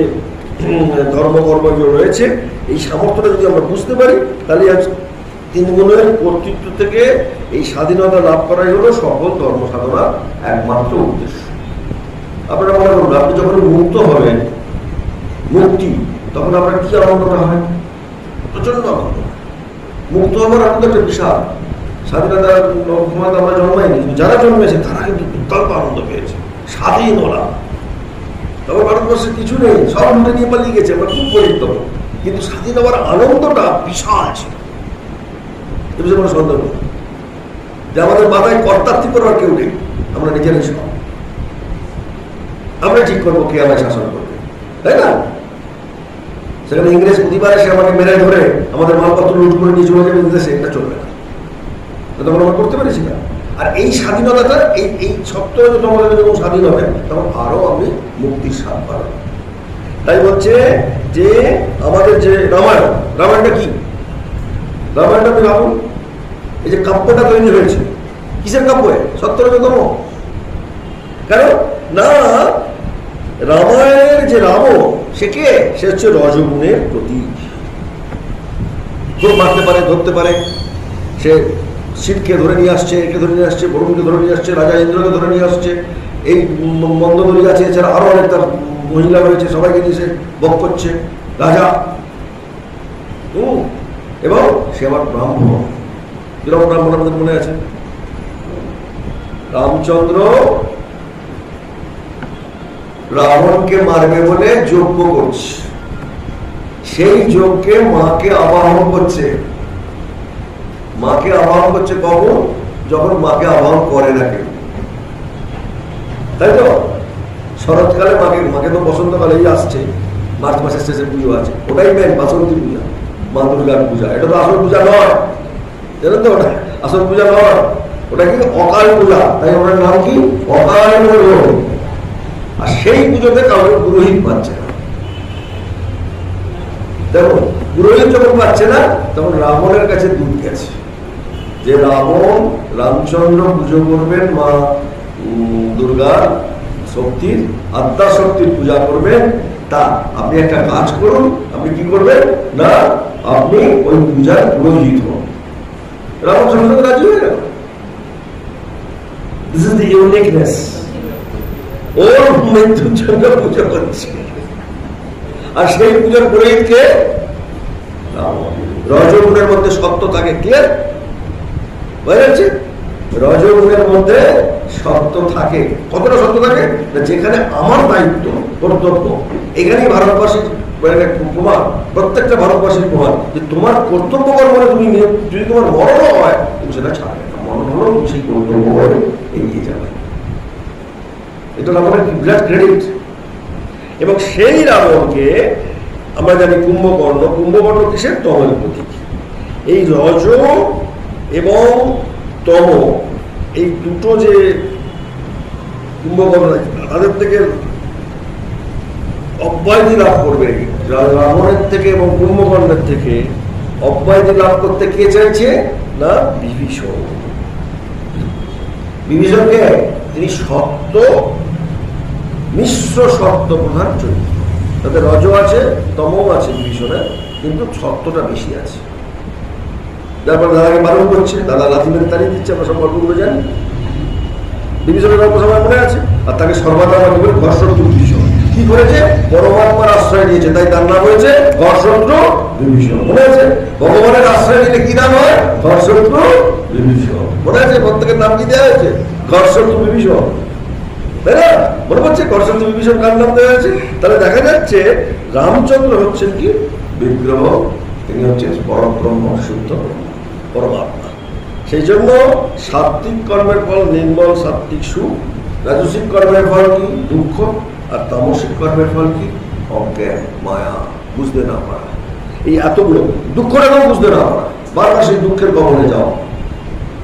ধর্মকর্ম রয়েছে, এই সামর্থ্যটা যদি আমরা বুঝতে পারি, তাহলে 3 গুণের কর্তৃত্ব থেকে এই স্বাধীনতা লাভ করাই হলো সফল ধর্ম সাধনার একমাত্র উদ্দেশ্য। আপনারা মনে করুন, আপনি যখন মুক্ত হবেন, মুক্তি, তখন আপনার কি আনন্দটা হয়? প্রচন্ড আনন্দ। মুক্ত হবার আনন্দ একটা বিশাল। স্বাধীনতার সময় আমরা জন্মাইনি, কিন্তু যারা জন্মেছে তারা কিন্তু দুর্দান্ত আনন্দ পেয়েছে। স্বাধীন ওরা, তখন ভারতবর্ষে কিছু নেই, সব লুটে নিয়ে পালিয়ে গেছে, আমরা খুব গরিব তখন, কিন্তু স্বাধীন হওয়ার আনন্দটা বিশাল ছিল। এ বিষয়ে কোনো সন্দেহ নেই যে আমাদের মাথায় কর্তার্থী করবার কেউ নেই, আমরা নিজেরাই সব, আমরা ঠিক করবো কে আমায় শাসন করবে, তাই না? সেখানে ইংরেজ প্রতিবার এসে আমাকে মেরে ধরে আমাদের মালপত্র লুট করে নিয়ে চলে যাবে দেশে, এটা চলবে না, তখন আমরা করতে পেরেছি না। আর এই স্বাধীনতাটা, এই সপ্তাহে তোমাদের যখন স্বাধীন হবে তখন আরো আমি মুক্তির স্বাদ পাবো। তাই বলছে যে আমাদের যে রামায়ণটা কি? রামায়ণটা আপনি ভাবুন, এই যে কাব্যটা তৈরি হয়েছে, কিসের কাব্য? সত্যরজতম। কেন না, রামায়ণের যে রাবণ, সে কে? সে হচ্ছে রজগুণের প্রতীক। খুব মারতে পারে, ধরতে পারে, সে শিবকে ধরে নিয়ে আসছে, একে ধরে নিয়ে আসছে, বরুণকে ধরে নিয়ে আসছে, রাজা ইন্দ্রকে ধরে নিয়ে আসছে, এই মন্দদরি আছে, এছাড়া আরো অনেক তার মহিলা রয়েছে, সবাইকে নিয়ে সে বক করছে রাজা। এবং সে আবার ব্রাহ্মণ। কিরকম ব্রাহ্মণ আমাদের মনে আছে? রামচন্দ্র রাবণকে মারবে বলে যজ্ঞ করছে, সেই যজ্ঞে মাকে আবাহন করছে। মাকে আবাহন করছে কখন? যখন মাকে আবাহন করে না কেউ, তাই তো? শরৎকালে মাকে তো বসন্তকালেই আসছে, মার্চ মাসের শেষে পুজো আছে, ওটাই মেন বাসন্তী পূজা, মা দুর্গার পূজা। এটা তো আসল পূজা নয়, জানেন তো? ওটা আসল পূজা নয়, ওটা কি অকাল পূজা। তাই ওটার নাম কি? অকাল পূজা। আর সেই পুজোতে কাউকে পুরোহিত পাচ্ছে না। দেখো, পুরোহিত যখন পাচ্ছে না তখন রাবণের কাছে দুধ গেছে যে রামচন্দ্র পুজো করবেন, মা দুর্গার শক্তির, আদ্যা শক্তির পূজা করবেন। তা আপনি একটা কাজ করুন, আপনি কি করবেন না, আপনি ওই পূজার পুরোহিত হন। রামচন্দ্র রাজি হয়ে গেল। This is the uniqueness. ওর মৃত্যুর জন্য পুজো করছে, আর সেই পুজোর পুরোহিতকে রজগুণের মধ্যে সত্য থাকে। ক্লিয়ার হয়ে যাচ্ছে? রজগুণের মধ্যে সত্য থাকে। কতটা সত্য থাকে? যেখানে আমার দায়িত্ব, কর্তব্য, এখানেই ভারতবাসীর প্রমাণ, প্রত্যেকটা ভারতবাসীর প্রমাণ যে তোমার কর্তব্য কর্মে তুমি যদি তোমার মরণও হয়, তুমি সেটা ছাড়বে না। মরণ হলো তুমি সেই কর্তব্য করে এগিয়ে যাবে। এটা আমাদের বিরাট ক্রেডিট। এবং সেই রাবণকে আমরা জানি কুম্ভকর্ণ। কুম্ভকর্ণ কিসের? তমের প্রতীক। এই রজ এবং তম, এই দুটো যে কুম্ভকর্ণ, তাদের থেকে অব্যাহতি লাভ করবে। রাবণের থেকে এবং কুম্ভকর্ণের থেকে অব্যাহতি লাভ করতে কে চাইছে না? বিভীষণ। বিভীষণকে তিনি সত্য, মিশ্র সত্য প্রধান চরিত্র। তাতে রজ আছে, তমও আছে বিভীষণের, কিন্তু সত্যটা বেশি আছে। তারপর দাদাকে বারণ করছে, দাদা লাথি মেরে তাড়িয়ে দিচ্ছে, আমরা সব গল্পগুলো জানি। বিভীষণের গল্প সবাই মনে আছে। আর তাকে সর্বদা বলে ঘরশত্রু বিভীষণ। কি করেছে? পরমাত্মার আশ্রয় নিয়েছে, তাই তার নাম হয়েছে ঘরশত্রু বিভীষণ। মনে আছে? ভগবানের আশ্রয় নিলে কি নাম হয়? ঘরশত্রু বিভীষণ। মনে আছে? প্রত্যেকের নাম কি দেওয়া হয়েছে? ঘরশত্রু বিভীষণ, তাই না? মনে পড়ছে ঘরশত্রু বিভীষণ কার নাম দেওয়া হয়েছে? তাহলে দেখা যাচ্ছে রামচন্দ্র হচ্ছেন কি বিগ্রহ, তিনি হচ্ছেন পরব্রহ্ম, শুদ্ধ পরমাত্মা। সেই জন্য সাত্ত্বিক কর্মের ফল নির্মল সাত্ত্বিক সুখ, রাজসিক কর্মের ফল কি? দুঃখ, আর তামসিক কর্মের ফল কি? অজ্ঞান, মায়া, বুঝতে না পারা। এই এতগুলো দুঃখটাকেও বুঝতে না পারা, বারবার সেই দুঃখের কবলে যাও।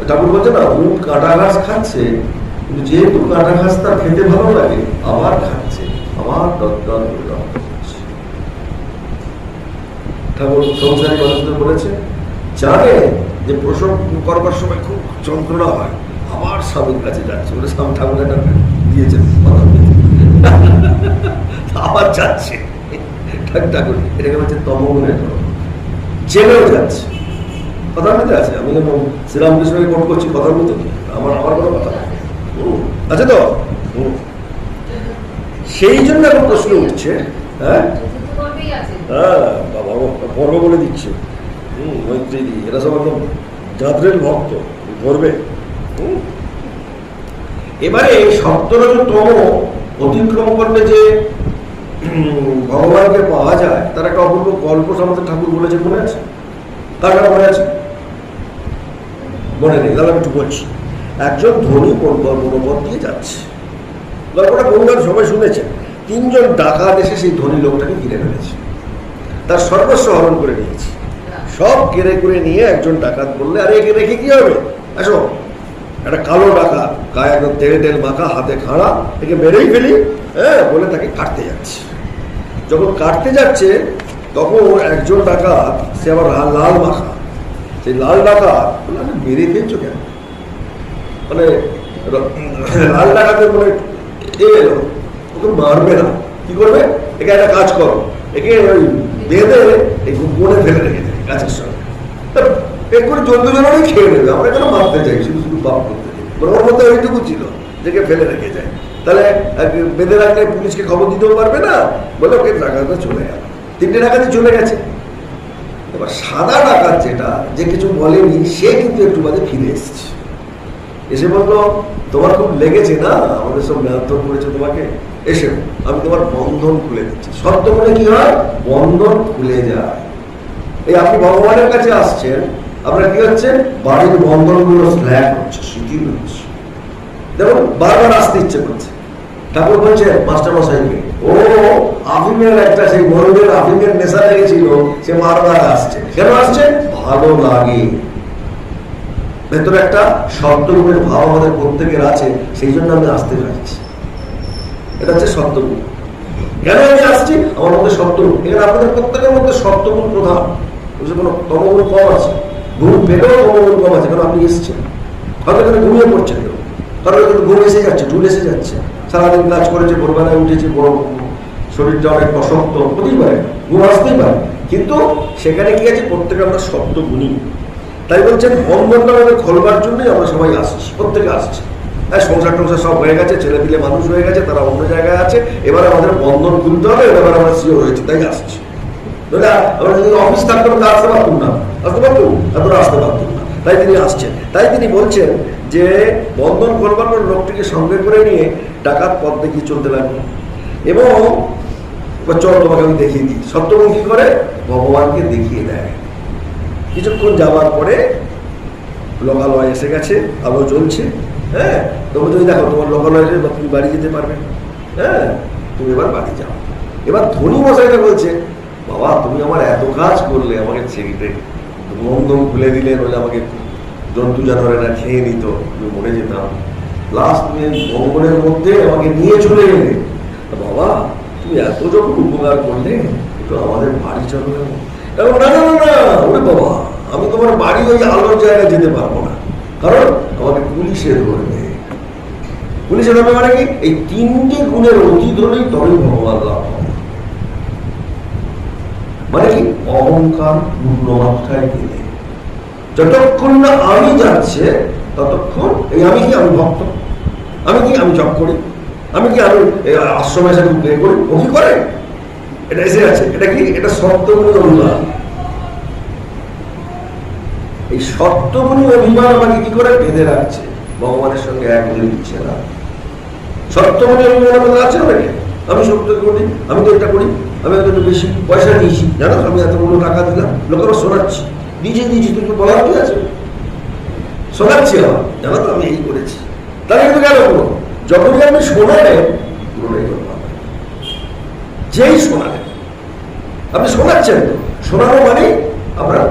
ঠাকুর বলছে না, উট কাঁটা ঘাস খাচ্ছে, কিন্তু যেহেতু কাঁটা ঘাস তার খেতে ভালো লাগে, আবার খাচ্ছে, আবার দরদর করে রক্ত খাচ্ছে। ঠাকুর সংসারী মানুষদের বলেছে, জানে যে প্রসব করবার সময় খুব যন্ত্রণা হয়, আবার স্বামীর কাছে যাচ্ছে, বলে স্বামী ঠাকুর একটা দিয়েছেন, আবার যাচ্ছে ঠাকুর। এটাকে বলছে তমগুণের জেলেও যাচ্ছে। কথার মধ্যে আছে, আমি যেমন শ্রীরামকৃষ্ণকে কোট করছি, কথার মধ্যে আমার কোনো কথা আছে তো। সেই জন্য এখন প্রশ্ন উঠছে, হ্যাঁ হ্যাঁ বাবা পর্ব বলে দিচ্ছে, মৈত্রী এরা সব একদম যাত্রের ভক্ত করবে। এবারে সপ্তরজতম অতিক্রম করলে যে ভগবানকে পাওয়া যায় তার একটা অপূর্ব গল্প আমাদের ঠাকুর বলেছে, মনে আছে? কারটা মনে আছে? মনে নেই, তাহলে আমি একটু বলছি। একজন ধনী বনপথ দিয়ে যাচ্ছে, গল্পটা বহুবার সবাই শুনেছেন। তিনজন ডাকাত এসে সেই ধনী লোকটাকে ঘিরে ফেলেছে, তার সর্বস্ব হরণ করে নিয়েছে। সব কেড়ে করে নিয়ে একজন ডাকাত বললে, আরে একে রেখে কি হবে, আসো। একটা কালো ডাকাত, গায়ে একদম তেল তেল মাখা, হাতে খাড়া, একে মেরেই ফেলি, হ্যাঁ বলে তাকে কাটতে যাচ্ছে। যখন কাটতে যাচ্ছে তখন একজন ডাকাত, সে আবার লাল মাখা, সেই লাল ডাকাত মেরে ফেলছো কেন, মানে লাল ডাকাতের মানে এলো, ওকে মারবে না, কি করবে, একে একটা কাজ করো, একে ওই বেঁধে এই বনে ফেলে রেখে দেয় গাছের সঙ্গে, করে জন্তু জনই খেয়ে নেবে, আমরা কেন মারতে চাই, শুধু শুধু পাপ করতে চাই। ওর মধ্যে ওইটুকু ছিল যে ফেলে রেখে যায়, তাহলে বেঁধে রাখলে পুলিশকে খবর দিতেও পারবে না, বলে ওকে ডাকাতটা চলে গেল। তিনটে ডাকাতই চলে গেছে। এবার সাদা ডাকাত যেটা, যে কিছু বলেনি, সে কিন্তু একটু বাদে ফিরে এসেছে, এসে বললো, তোমার খুব লেগেছে না, আমাদের সব নিয়ন্ত্রণ করেছে তোমাকে, এসে আমি তোমার বন্ধন খুলে দিচ্ছি। সত্য বলে কি হয়, বন্ধন খুলে যায়। এই আপনি ভগবানের কাছে আসছেন, আপনার কি হচ্ছে, বাড়ির বন্ধনগুলো স্ল্যাক হচ্ছে, শিথিল হচ্ছে। দেখুন বারবার আসতে ইচ্ছে করছে, ঠাকুর বলছে মাস্টার মশাইকে, ও আফিমের একটা সেই বড়দের আফিমের নেশা লেগেছিল, সে বারবার আসছে। কেন আসছে, ভালো লাগে। ভেতরে একটা সত্যগুণের ভাব আমাদের প্রত্যেকের আছে, সেই জন্য আমি আসতে চাইছি। এটা হচ্ছে সত্যগুণ। কেন আমি আসছি, আমার মধ্যে সত্যগুণ। এখানে আপনাদের প্রত্যেকের মধ্যে সত্যগুণ প্রধান, কোনো তমগুণ কম আছে, ঘুম পেলেও তমগুণ কম আছে। কেন আপনি এসছেন, হয়তো এখানে ঘুমিয়ে পড়ছেন, কারণ কিন্তু ঘুম এসে যাচ্ছে, ঢুল এসে যাচ্ছে, সারাদিন কাজ করেছে, ভোরবেলায় উঠেছে, বড় শরীরটা অনেক অশক্ত, হতেই পারে, ঘুম আসতেই পারে, কিন্তু সেখানে কি আছে, প্রত্যেকে আমরা সত্যগুণী। তাই বলছেন বন্ধনটা আমাদের খোলবার জন্যই আমরা সবাই আসছি, প্রত্যেকে আসছি। হ্যাঁ, সংসার টংসার সব হয়ে গেছে, ছেলে পিলে মানুষ হয়ে গেছে, তারা অন্য জায়গায় আছে, এবার আমাদের বন্ধন খুলতে হবে, এবার আমরা সিওর হয়েছি, তাই আসছি। আমরা যদি অফিস থাকতাম তা আসতে পারতুম না, আসতে পারতুম, তারপরে আসতে পারতুম না, তাই তিনি আসছেন। তাই তিনি বলছেন যে বন্ধন করবার পর লোকটিকে সঙ্গে করে নিয়ে ডাকাত পথ দেখিয়ে চলতে লাগলো, এবং চল তোমাকে আমি দেখিয়ে দিই। সত্যগুণ কি করে, ভগবানকে দেখিয়ে দেয়। কিছুক্ষণ যাওয়ার পরে লোকালয় এসে গেছে, আলো জ্বলছে, হ্যাঁ, তবু যদি দেখো তোমার লোকালয়, তুমি বাড়ি যেতে পারবে, হ্যাঁ, তুমি এবার বাড়ি যাও। এবার ধনী মশাইটা বলছে, বাবা তুমি আমার এত কাজ করলে, আমাকে ছেড়ে বন্ধন খুলে দিলে, নইলে আমাকে জন্তু জানোয়ারেরা খেয়ে নিত, তুমি মরে যেতাম, প্লাস তুমি ভগবানের মধ্যে আমাকে নিয়ে চলে গেলে, বাবা তুমি এত যখন উপকার করলে, একটু আমাদের বাড়ি চলো। না না না না, ওরে বাবা, আমি তোমার বাড়ি ওই আলোর জায়গায় যেতে পারবো না, কারণ আমাকে পুলিশে ধরবে। পুলিশে ধরবে মানে কি, এই তিনটে গুণের অতীত হলেই তবে ভগবান লাভ হবে। মানে কি, অহংকার পূর্ণ মাত্রায় গেলে, যতক্ষণ না আমি যাচ্ছে ততক্ষণ এই আমি কি, আমি ভক্ত, আমি কি, আমি জপ করি, আমি কি, আমি আশ্রমে এসে প্রে করি, ও কি করে, এটা এসে আছে, এটা কি, এটা সত্যগুণের অভিমান। এই সত্যগুণের অভিমান আমাকে কি করে বেঁধে রাখছে, ভগবানের সঙ্গে এক হয়ে দিচ্ছে না। সত্যগুণের অভিমান আমাদের আছে নাকি, আমি সত্য করি, আমি তো এটা করি, আমি এত বেশি পয়সা দিয়েছি, জানো আমি এতগুলো টাকা দিলাম, লোকেরা শোনাচ্ছি, দিয়েছি, তুমি বলার কি আছে, শোনাচ্ছি আমার, জানো তো আমি এই করেছি, তাহলে কিন্তু গেল কোনো, যখনই আপনি শোনালেন পুরোটাই করলাম, যেই শোনালেন আপনি শোনাচ্ছেন, তো শোনানো মানে আপনার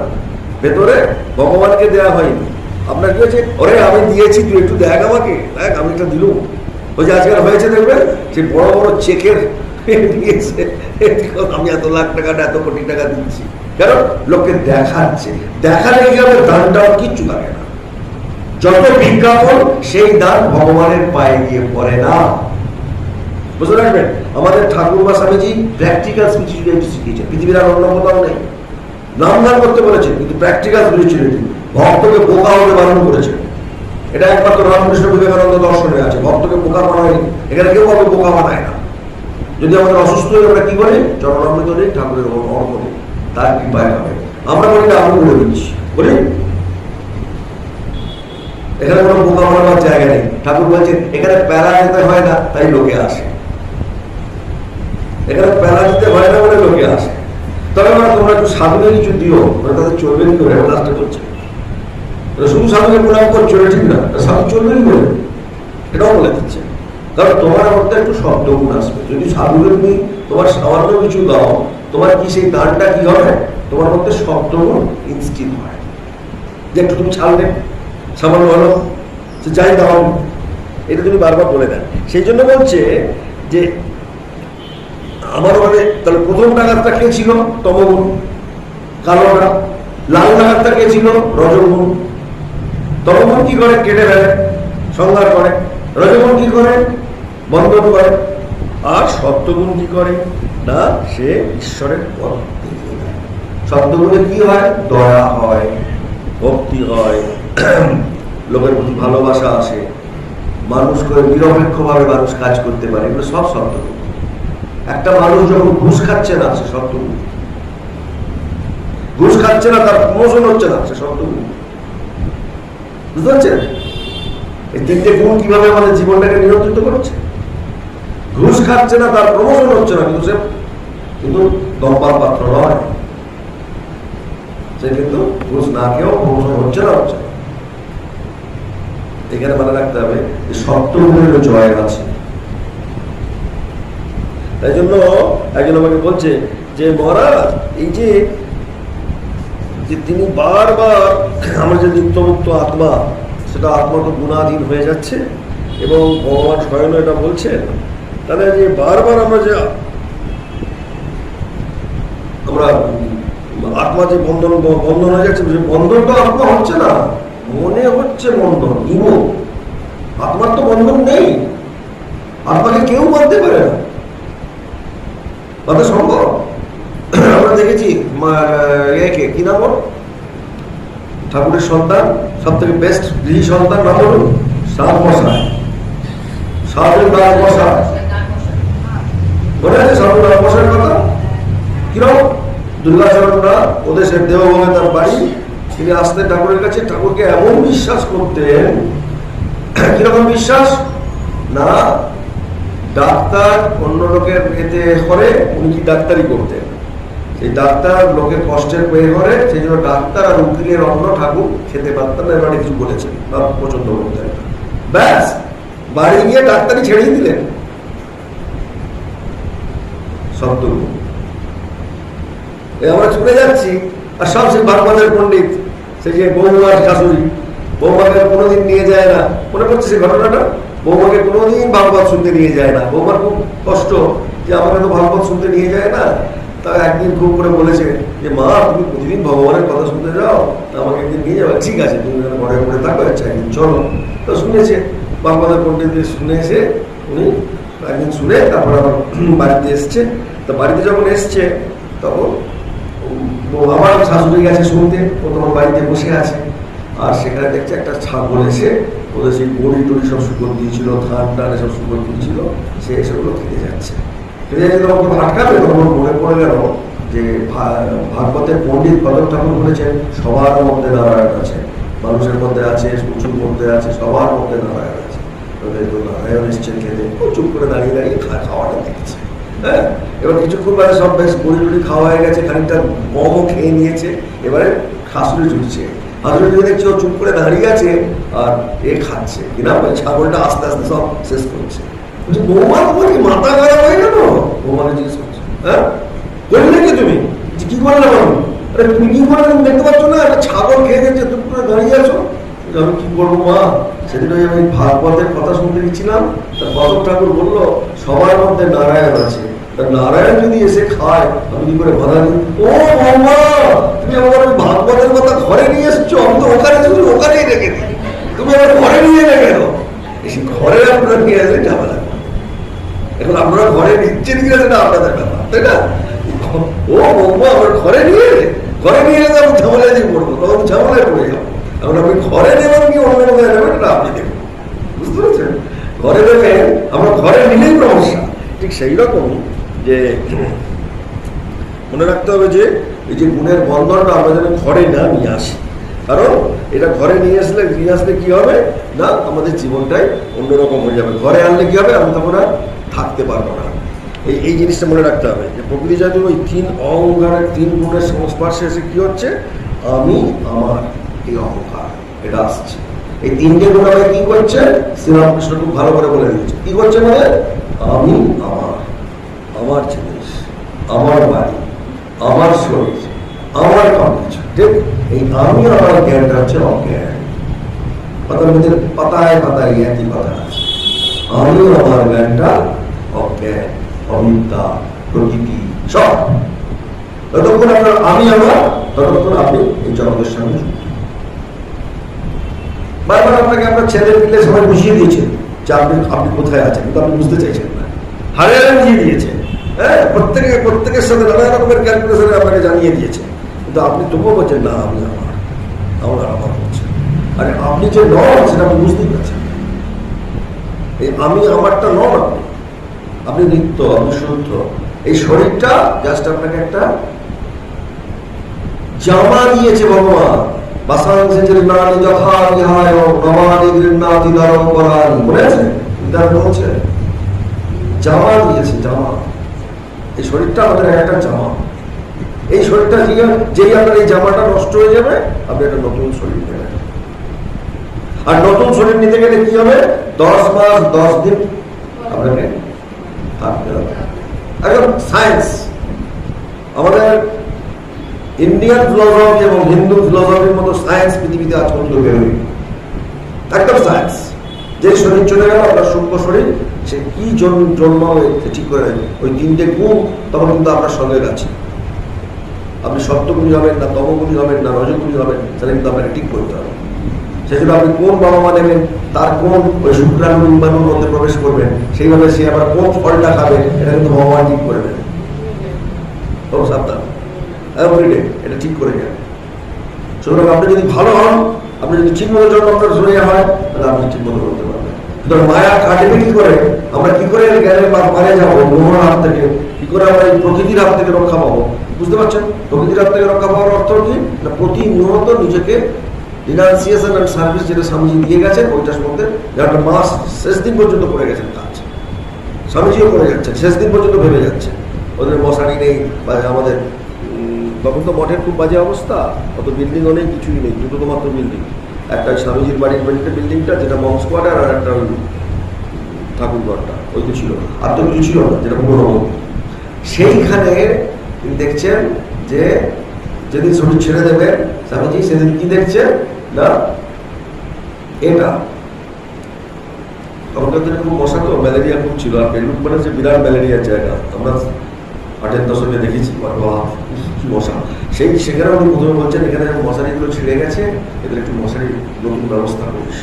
ভেতরে ভগবানকে দেওয়া হয়নি, আপনার কি হয়েছে, ওরে আমি দিয়েছি, তুই একটু দেখ আমাকে, দেখ আমি একটা দিল, ওই যে আজকাল হয়েছে দেখবেন, সে বড় বড় চেকের দিয়েছে, আমি এত লাখ টাকা, এত কোটি টাকা দিচ্ছি, কারণ লোককে দেখাচ্ছে, দেখালে কি হবে, দানটাও কিচ্ছু লাগে না, যত বিজ্ঞাপন সেই দান ভগবানের পায়ে গিয়ে পড়ে না। বুঝতে রাখবেন, আমাদের ঠাকুর বা স্বামীজি প্র্যাকটিক্যাল স্পিরিচুয়ালিটি শিখিয়েছেন, পৃথিবীর আর অন্য কোথাও নেই। নাম গান করতে বলেছেন, কিন্তু প্র্যাকটিক্যাল স্পিরিচুয়ালিটি, ভক্তকে বোকা হতে বারণ করেছেন। এটা একমাত্র রামকৃষ্ণ বিবেকানন্দ দর্শনে আছে, ভক্তকে বোকা বানায়নি, এখানে কেউ কাউকে বোকা বানায় না। যদি আমাদের অসুস্থ হয়ে আমরা কি করি, চরণামৃত নেই, ঠাকুরের অর্ঘ নেই, তার কৃপায় হবে। আমরা বলি না, আমি বলে দিচ্ছি, বলি এখানে কোনো বোকা বানানোর জায়গা নেই। ঠাকুর বলছেন এখানে প্যারা দিতে হয় না, তাই লোকে আসে। এখানে প্যারা দিতে হয় না বলে লোকে আসে। তবে তোমরা একটু সাধুকে কিছু দিও, তাদের চলবে কি করে, লাস্টে করছে শুধু সাধুকে প্রণাম করে চলে, ঠিক না, সাধু চলবে কি করে, এটাও বলে দিচ্ছে। কারণ তোমার মধ্যে একটু শব্দগুণ আসবে। যদি সাধুকে তুমি তোমার সামান্য কিছু দাও, তোমার কি সেই দানটা কি হবে, তোমার মধ্যে শব্দগুণ ইনস্টিল হয়, যে একটু তুমি ছাড়বে, সামান্য হলো সে যাই দাও, এটা তুমি বারবার বলে দেন। সেই জন্য বলছে যে আমার মানে তাহলে প্রথম ডাকাতটা কে ছিল, তমগুণ, কালোটা। লাল ডাকাতটা কে ছিল, রজগুণ। তমগুণ কি করে, কেটে ফেলে, সংহার করে। রজগুণ কি করে, বন্ধন করে। আর সত্যগুণ কি করে না, সে ঈশ্বরের পথ দেখিয়ে দেয়। সত্যগুণে কি হয়, দয়া হয়, ভক্তি হয়, লোকের প্রতি ভালোবাসা আসে, মানুষ করে নিরপেক্ষভাবে মানুষ কাজ করতে পারে, এগুলো সব সত্যগুণ। একটা মানুষ যখন ঘুষ খাচ্ছে না, সে সত্যগুণ। ঘুষ খাচ্ছে না, তার প্রমোশন হচ্ছে না, সে সত্যগুণ। বুঝতে পারছেন এই তিনটে গুণ কিভাবে আমাদের জীবনটাকে নিয়ন্ত্রিত করছে। ঘুষ খাচ্ছে না, তার প্রমোশন হচ্ছে না, কিন্তু সে কিন্তু দম্পার পাত্র নয়। সে কিন্তু ঘুষ না খেয়েও প্রমোশন হচ্ছে না, হচ্ছে না। এখানে মনে রাখতে হবে যে সত্যগুণের জয় আছে। তাই জন্য একজন আমাকে বলছে যে মহারাজ, এই যে তিনি বারবার আমার যে নিত্যমুক্ত আত্মা, সেটা আত্মা তো গুণাধীন হয়ে যাচ্ছে, এবং ভগবান স্বয়ং এটা বলছেন, তাহলে যে বারবার আমরা যে আত্মা যে বন্ধন হয়ে যাচ্ছে, বন্ধনটা আত্মা হচ্ছে না, মনে হচ্ছে বন্ধন। ইমো আত্মার তো বন্ধন নেই, আত্মাকে কেউ মানতে পারে না, কথা সম্ভব। আমরা দেখেছি কি নাম ঠাকুরের সন্তান, সব থেকে বেস্ট গৃহী সন্তান নাম বলুন, সাত মশাই। সাধের নাম মশাই, মনে আছে সাধুর নাম মশাইয়ের কথা? কিরকম দুর্গাচরণরা, ওদের সে দেবভূমে তার বাড়ি, তিনি আসতেন ঠাকুরের কাছে, ঠাকুরকে এমন বিশ্বাস করতেন। কিরকম বিশ্বাস না, ডাক্তার অন্য লোকের এতে করে, উনি কি ডাক্তারি করতেন, সেই ডাক্তার লোকের কষ্টের পেয়ে করে, সেই জন্য ডাক্তার আর উকিলের অন্ন ঠাকুর খেতে পারতেন না, এবারে কিছু বলেছেন বা পছন্দ করতেন, ব্যাস বাড়ি গিয়ে ডাক্তারি ছেড়েই দিলেন। সত্যগুণ আমরা চলে যাচ্ছি, আর সব সে ভাগবতের পণ্ডিত, সে যে বৌমার শাশুড়ি, বৌমাকে কোনোদিন নিয়ে যায় না। মনে পড়ছে সে ঘটনাটা, বৌমাকে কোনোদিন ভাগবত শুনতে নিয়ে যায় না। বৌমার খুব কষ্ট যে আমাকে তো ভাগবত শুনতে নিয়ে যায় না। তা একদিন খুব করে বলেছে যে মা, তুমি প্রতিদিন ভগবানের কথা শুনতে যাও, আমাকে একদিন নিয়ে যাবে। ঠিক আছে, তুমি ঘরে ঘরে থাকো, আচ্ছা একদিন চলো। তো শুনেছে, ভাগবতের পণ্ডিত শুনে এসে উনি একদিন শুনে তারপর আবার বাড়িতে এসছে। তো বাড়িতে যখন এসছে তখন আমার শাশুড়ি গেছে শুনতে, ও তোমার বাড়িতে বসে আছে, আর সেখানে দেখছে একটা ছাগল এসে ওদের সেই বড়ি টড়ি সব শুকর দিয়েছিল, ধান টান সব শুকর দিয়েছিল, সে সেগুলো খেতে যাচ্ছে। খেতে যাচ্ছে তখন আটকাবে, তখন মনে পড়ে গেল যে ভাগবতের পণ্ডিত কদম ঠাকুর বলেছেন সবার মধ্যে নারায়ণ আছে, মানুষের মধ্যে আছে, পশুর মধ্যে আছে, সবার মধ্যে নারায়ণ আছে। নারায়ণ এসছেন খেতে, ও চুপ করে দাঁড়িয়ে দাঁড়িয়ে খাওয়াটা দেখছে। হ্যাঁ, এবার কিছুক্ষণ বাদে সব বেশ বড়ি টড়ি খাওয়া হয়ে গেছে, খানিকটা গমও খেয়ে নিয়েছে, এবারে শাশুড়ি জুটছে। শাশুড়ি জুড়ে দেখছি ও চুপ করে দাঁড়িয়ে আছে আর এ খাচ্ছে কিনা, ছাগলটা আস্তে আস্তে সব শেষ করছে। বলছি বৌমা, তোমার কি মাথা খারাপ হয়ে গেল? বৌমাকে জিজ্ঞেস করছে, হ্যাঁ করলে কি তুমি, কি করলে বলো? আরে তুমি কি করলে, তুমি দেখতে পাচ্ছ না একটা ছাগল খেয়ে গেছে, চুপ করে দাঁড়িয়ে আছো। আমি কি করবো মা, সেদিন আমি ভাগবতের কথা শুনতে গেছিলাম, তা কদম ঠাকুর বললো সবার মধ্যে নারায়ণ আছে, নারায়ণ যদি এসে খায় আমি কি করে বাধা দিই? ও বৌমা, তুমি আমার ভাগবতের কথা ঘরে নিয়ে এসছো, আমি তো ওখানে ওখানেই রেখে দিই, তুমি আমার ঘরে নিয়ে রেখে দাও। এসে ঘরে আপনারা নিয়ে আসলে ঝামেলা। এখন আপনারা ঘরে নিচ্ছেন কিনা সেটা আপনাদের ব্যাপার, তাই না? ও বৌমা, আমার ঘরে নিয়ে এলে তো আমি ঝামেলায় দিয়ে পড়বো, তখন ঝামেলায় পড়ে যাবো। এখন আপনি ঘরে নেবেন কি অন্য কোথায় নেবেন, এটা আপনি দেখুন, বুঝতে পারছেন? ঘরে নেবেন, আমরা ঘরে নিলেই সমস্যা। ঠিক সেই রকম যে মনে রাখতে হবে যে এই যে গুণের বন্ধনটা আমরা যেন ঘরে না নিয়ে আসি, কারণ এটা ঘরে নিয়ে আসলে কি হবে না, আমাদের জীবনটাই অন্যরকম হয়ে যাবে। ঘরে আনলে কি হবে, আমি তখন আর থাকতে পারবো না। এই জিনিসটা মনে রাখতে হবে যে প্রকৃতি জাতীয় ওই 3 অহংকারের 3 গুণের সংস্পর্শে এসে কি হচ্ছে, আমি আমার এই অহংকার এটা আসছে। এই 3টে গুণ আমাকে কি করছে, শ্রীরামকৃষ্ণ খুব ভালো করে বলে দিয়েছে। কি করছে মানে, আমি আমার জিনিস, আমার বাড়ি, আমার শরীর, আমার কর্মচ, ঠিক এই আমি আমার জ্ঞানটা হচ্ছে অজ্ঞান। পাতায় পাতায় একই কথা আছে, আমি আমার জ্ঞানটা অজ্ঞান, অবিদ্যা, প্রকৃতি সব। যতক্ষণ আপনার আমি আমার, ততক্ষণ আপনি এই জগতের সঙ্গে বারবার আপনাকে আপনার ছেলে পিলে সবাই বুঝিয়ে দিয়েছে যে আপনি কোথায় আছেন, কিন্তু আপনি বুঝতে চাইছেন না। হারে বুঝিয়ে দিয়েছে, হ্যাঁ, প্রত্যেকের সাথে নানা রকমের ক্যালকুলেশনে আপনাকে জানিয়ে দিয়েছে, কিন্তু আপনি তবুও বলছেন না আমি আমার বলছেন। আরে আপনি যে নন সেটা আপনি বুঝতেই পারছেন। এই আমি আমারটা নন, আপনি নিত্য, আপনি শুদ্ধ। এই শরীরটা জাস্ট আপনাকে একটা জামা দিয়েছে ভগবান। বাসাংসে জীর্ণানি যথা বিহায় নবানি গৃহ্ণাতি দারং পরানি, মনে আছে? বলছে জামা দিয়েছে, জামা। এই শরীরটা আমাদের একটা জামা। এই শরীরটা যেই আপনার এই জামাটা নষ্ট হয়ে যাবে, আপনি একটা নতুন শরীর নেবেন। আর নতুন শরীর নিতে গেলে কি হবে, 10 মাস 10 দিন আপনাকে থাকতে হবে। এখন সায়েন্স, আমাদের ইন্ডিয়ান ফিলোসফি এবং হিন্দু ফিলোসফির মতো সায়েন্স পৃথিবীতে আজ পর্যন্ত বেরোয়, একদম সায়েন্স। যে শরীর চলে গেল আপনার সূক্ষ্ম শরীর, সে কি জন্ম ঠিক করে ওই 3টে গুণ তখন কিন্তু আপনার সঙ্গে আছে। আপনি সপ্তগুণী হবেন না, তমগুণী হবেন না, রজগুণী হবেন, সেটা কিন্তু আপনাকে ঠিক করতে হবে। সেজন্য আপনি কোন বাবা মা নেবেন, তার কোন ওই শুক্রাণু ইম্বাণুর মধ্যে প্রবেশ করবেন, সেইভাবে সে আবার কোন ফলটা খাবে, এটা কিন্তু ভগবান ঠিক করে দেন। খুব সাবধান, এভরিডে এটা ঠিক করে যান। সুতরাং আপনি যদি ভালো হন, আপনি যদি ঠিক মতো জন্ম আপনার শরীরে হয়, তাহলে আপনি ঠিক মতো করতে পারবেন। সুতরাং মায়া কাটেবে কি করে, আমরা কি করে জ্ঞানের পারে যাবো, মোহর হাত থেকে, কি করে আমরা এই প্রকৃতির হাত থেকে রক্ষা পাবো, বুঝতে পারছেন? প্রকৃতির হাত থেকে রক্ষা পাওয়ার অর্থ কি, না প্রতিনিয়ত নিজেকে রিনাউন্সিয়েশন এন্ড সার্ভিস যেটা স্বামীজি দিয়ে গেছেন, ওইটার মধ্যে একটা মাস শেষ দিন পর্যন্ত করে গেছেন কাজ। স্বামীজিও করে যাচ্ছেন, শেষ দিন পর্যন্ত ভেবে যাচ্ছে। ওদের মশারি নেই, বা আমাদের তখন তো মঠের খুব বাজে অবস্থা, অত বিল্ডিংও নেই, কিছুই নেই, দুটো তো মাত্র বিল্ডিং। একটা স্বামীজির বাড়ির বিল্ডিংটা, যেটা মংস কোয়ার্টার, আর একটা ঠাকুরঘরটা, ওই তো ছিল, আর তো কিছু ছিল না, যেটা পুরোনো। সেইখানে তিনি দেখছেন যে যেদিন শরীর ছেড়ে দেবে স্বামীজি, সেদিন কি দেখছেন না, এটা তখনকার দিনে খুব মশা, তো ম্যালেরিয়া খুব ছিল। আর বেলুন মানে যে বিরাট ম্যালেরিয়ার জায়গা, আমরা 8-এর দশকে দেখেছি কি মশা। সেখানে উনি প্রথমে বলছেন, এখানে মশারিগুলো ছিঁড়ে গেছে, এদের একটু মশারির নতুন ব্যবস্থা করিস।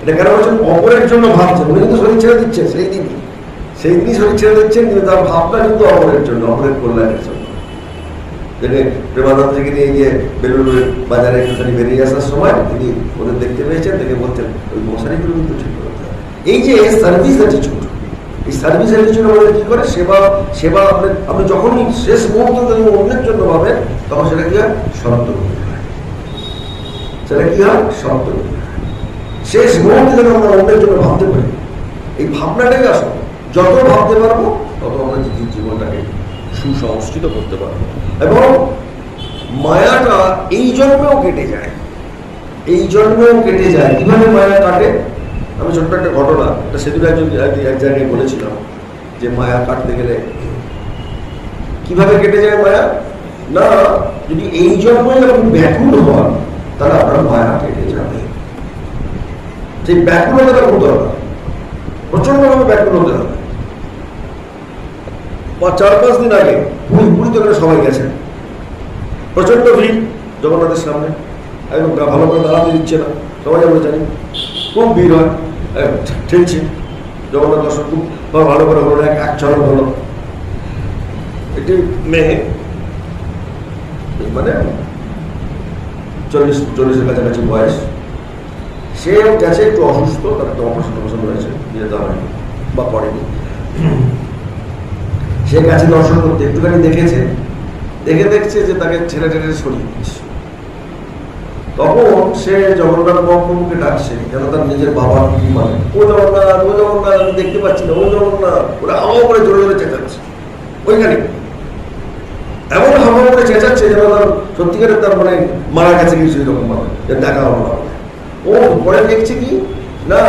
এটা কেন বলছেন, অপরের জন্য ভাবছেন। উনি কিন্তু শরীর ছেড়ে দিচ্ছেন সেই দিনই শরীর ছেড়ে দিচ্ছেন, কিন্তু তার ভাবটা কিন্তু অপরের জন্য, অপরের কল্যাণের জন্য। যেখানে প্রেমানন্দ থেকে নিয়ে গিয়ে বেলুড়ের বাজারে একটুখানি বেরিয়ে আসার সময় তিনি ওদের দেখতে পেয়েছেন, দেখে বলছেন ওই মশারিগুলো কিন্তু ঠিক করতে হবে। এই যে সার্ভিস অ্যাটিটিউড, এই সার্ভিস অ্যাটিটিউড আমাদের কি করে, সেবা আপনি যখনই শেষ মুহূর্ত যদি অন্যের জন্য ভাবেন, তখন সেটা কি হয়, শব্দ হয়। সেটা কি হয়, শব্দ। শেষ মুহূর্তে যেন আমরা অন্যের জন্য ভাবতে পারি, এই ভাবনাটাই আসল। যত ভাবতে পারবো, তত আমরা জীবনটাকে সুসংস্কৃত করতে পারবো। এবং মায়াটা এই জন্মেও কেটে যায়, এই জন্মেও কেটে যায়। কিভাবে মায়া কাটে, আমি ছোট্ট একটা ঘটনা, একটা সেদিন এক জায়গায় বলেছিলাম যে মায়া কাটতে গেলে কিভাবে কেটে যায় মায়া, না যদি এই জন্মে আপনি ব্যাকুল হন, তাহলে আপনার মায়া কেটে যাবে। সেই ব্যাকুলতাটা খুব দরকার, প্রচন্ডভাবে ব্যাকুল হতে হবে। 4-5 দিন আগে পুরীতে করে সবাই গেছেন, প্রচন্ড ভিড় জগন্নাথের সামনে, একদম ভালো করে দাঁড়াতে দিচ্ছে না, সবাই আমরা জানি, খুব ভিড় হয়, ঠেলছে। জগন্নাথ দর্শন খুব ভালো করে হলো, এক চরণ হলো। একটি মেয়ে, মানে 40-এর কাছাকাছি বয়স, সে গেছে, একটু অসুস্থ, তার একটা অপারেশন হয়েছে, যেতে হয়নি বা করেনি। সে কাছে দর্শন করতে একটুখানি দেখেছে, দেখছে যে তাকে ছেড়ে টেনে সরিয়ে দিচ্ছে। তখন সে জগন্নাথ মহাপ্রভুকে ডাকছে যেন তার নিজের বাবার কি মানে, ও জগন্নাথ, ও জগন্নাথ, আমি দেখতে পাচ্ছি না, ও জগন্নাথ। ওরা হাওয়া করে জোরে জোরে চেঁচাচ্ছে ওইখানে, এমন হাওয়া করে চেঁচাচ্ছে যেন তার সত্যিকারের তার মানে মারা গেছে কিছু এরকম ভাবে, দেখা হলো না। ও পরে দেখছে কি না,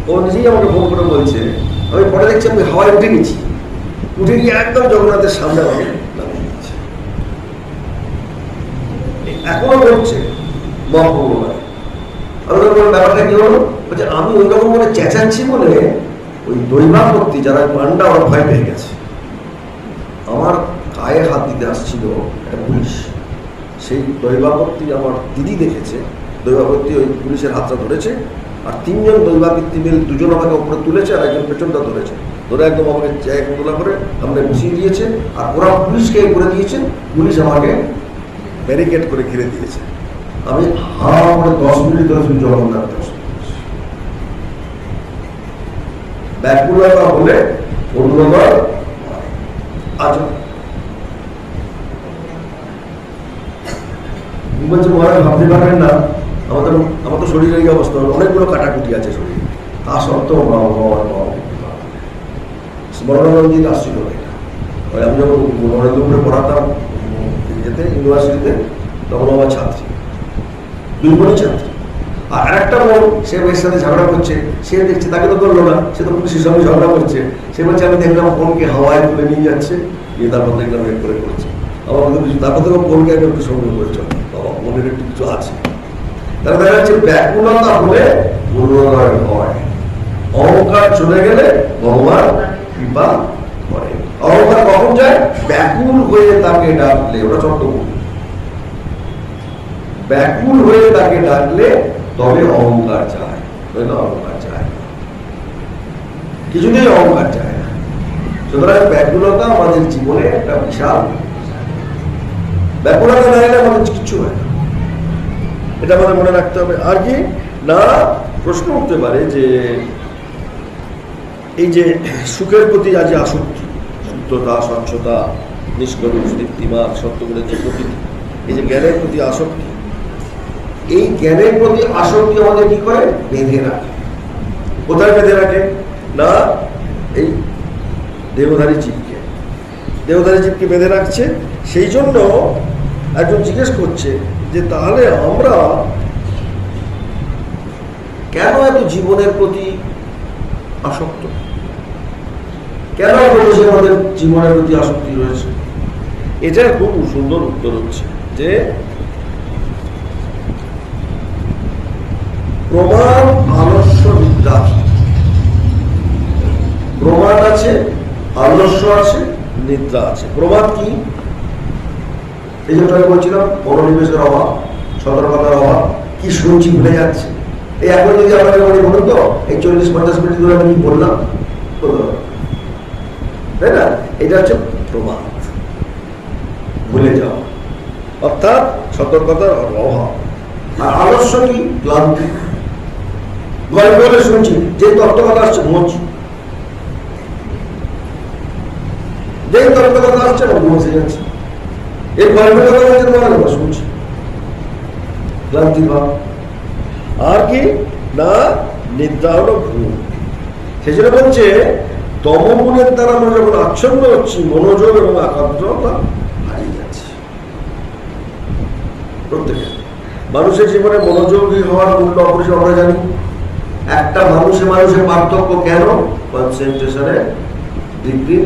ও নিজেই আমাকে ফোন করে বলছে, আমি পরে দেখছি আমি হাওয়ায় উঠে গেছি, উঠে গিয়ে একদম জগন্নাথের সামনে আমাকে নামিয়ে দিচ্ছে। এখনো করছে মহাপ্রভু। আমি তখন ব্যাপারটা কি হলো, বলছে আমি ওই রকম করে চেঁচাচ্ছি বলে ওই দৈবাপত্তি যারা পান্ডা ওরা ভয় পেয়ে গেছে। আমার গায়ে হাত দিতে আসছিল একটা পুলিশ, সেই দৈবাপত্তি আমার দিদি দেখেছে, দৈবাপত্তি ওই পুলিশের হাতটা ধরেছে, আর তিনজন দৈবাপত্তি মিলে দুজন আমাকে উপরে তুলেছে আর একজন পেছনটা ধরেছে, ধরে একদম আমাকে জায়গা তোলা করে আমাকে বসিয়ে দিয়েছে। আর ওরা পুলিশকে করে দিয়েছে, পুলিশ আমাকে ব্যারিকেড করে ঘিরে দিয়েছে। আমি হা করে 10 মিনিট ধরে শুধু জগন্নাথ দর্শন করছি। ব্যাকুলতা হলে অন্যদল আজ বলছে মহারাজ ভাবতে পারবেন না, আমার তো শরীরের এই অবস্থা, অনেকগুলো কাটাকুটি আছে শরীরে, তা সত্ত্বেও স্মরণানন্দিত আসছিল এটা। আমি যখন নরেন্দ্রপুরে পড়াতাম এতে ইউনিভার্সিটিতে, তখন আমার ছাত্রী, দুই বোনই ছাত্রী। আর একটা বোন সে মেয়ের সাথে ঝগড়া করছে, সে দেখছে, তাকে তো করলো না, সে তো পুলিশের সঙ্গে ঝগড়া করছে। সে বলছে আমি দেখলাম বোনকে হাওয়ায় তুলে নিয়ে যাচ্ছে, নিয়ে তারপর দেখলাম এর করে করছে। আমার মধ্যে কিছু, তারপর থেকে বোনকে আমি একটু সঙ্গে করে চল, বাবা বোনের একটু কিছু আছে। তারা দেখা যাচ্ছে ব্যাকুলতা হলে পূর্ণোদয় হয়, অহংকার চলে গেলে ভগবান কৃপা করে। অহংকার কখন যায়? ব্যাকুল হয়ে তাকে ডাকলে, ওটা চট্টগ্রাম, ব্যাকুল হয়ে তাকে ডাকলে তবে অহংকার চায়, নইলে অহংকার চায় না, কিছুতেই অহংকার চায় না। সুতরাং ব্যাকুলতা আমাদের জীবনে একটা বিশাল, ব্যাকুলতা না এলে আমাদের কিচ্ছু হয় না, এটা আমাদের মনে রাখতে হবে। আর কি না, প্রশ্ন উঠতে পারে যে এই যে সুখের প্রতি আজ আসক্তি, শুদ্ধতা, স্বচ্ছতা, নিষ্কলুষ, দীপ্তিমান, সত্যগুণের যে প্রকৃতি, এই যে জ্ঞানের প্রতি আসক্তি, এই জ্ঞানের প্রতি আসক্তি আমাদের কি করে? বেঁধে রাখে। কোথায় বেঁধে রাখে না, এই দেহধারী জীবকে বেঁধে রাখছে। সেই জন্য একজন জিজ্ঞেস করছে যে তাহলে আমরা কেন এত জীবনের প্রতি আসক্ত, কেন আমাদের জীবনের প্রতি আসক্তি রয়েছে? এটার খুব সুন্দর উত্তর হচ্ছে যে প্রমাণ, আলস্য, নিদ্রা। প্রমাণ আছে, আলস্য আছে, নিদ্রা আছে। প্রমাণ কি? এই জন্য আমি বলছিলাম মনোনিবেশের অভাব, সতর্কতার অভাব, কি শুনছি ভুলে যাচ্ছে। এই এখন যদি আপনাকে মনে বলুন তো এই 40-50 মিনিট ধরে আমি কি বললাম, তাই না? এটা হচ্ছে প্রমাণ, ভুলে যাওয়া, অর্থাৎ সতর্কতার অভাব। আর আলস্য কি? ক্লান্তি। গল্প বলে শুনছি, যে তত্ত্বকথা আসছে ঘুমোচ্ছি, যে তত্ত্বকথা আসছে না ঘুমোতে যাচ্ছে, এই গল্পের কথা বলছে মনে শুনছি, ক্লান্তি ভাব। আর কি না, নিদ্রা হলো ঘুম। সেই জন্য বলছে তমগুণের দ্বারা আমরা যখন আচ্ছন্ন হচ্ছি, মনোযোগ এবং একাগ্রতা হারিয়ে যাচ্ছে। প্রত্যেকে মানুষের জীবনে মনোযোগী হওয়ার মূল্য অপরিসীম আমরা জানি। একটা মানুষের পার্থক্য কেন? কনসেন্ট্রেশনের ডিগ্রি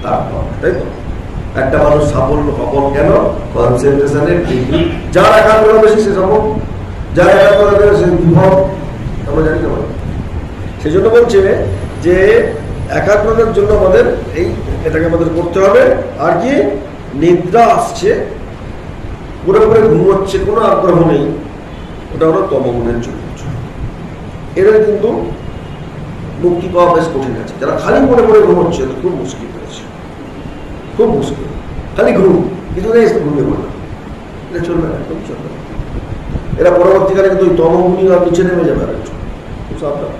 তারপর, তাই তো? একটা মানুষ সাফল্য সফল কেন? কনসেন্ট্রেশনের ডিগ্রি। যার একাগ্রতা বেশি সে সফল, যার একাগ্রতা বেশি সে বিভব, আমরা জানি না। সেই জন্য বলছে যে একাগ্রতার জন্য আমাদের এটাকে আমাদের করতে হবে। আর কি নিদ্রা আসছে, পুরোপুরি ঘুমোচ্ছে, কোনো আগ্রহ নেই, ওটা হলো তমগুণের চরিত্র। এরা কিন্তু মুক্তি পাওয়া বেশ কঠিন আছে। যারা খালি মনে করে ঘুমোচ্ছে খুব মুশকিল হয়েছে, খুব মুশকিল। খালি ঘুম, কিছু নেই, ঘুমিয়ে পড়ে, এটা চলবে না, একদম চলবে না। এরা পরবর্তীকালে কিন্তু ওই তমগুণী আর নিচে নেমে যাবে, আর একটু সাবধান,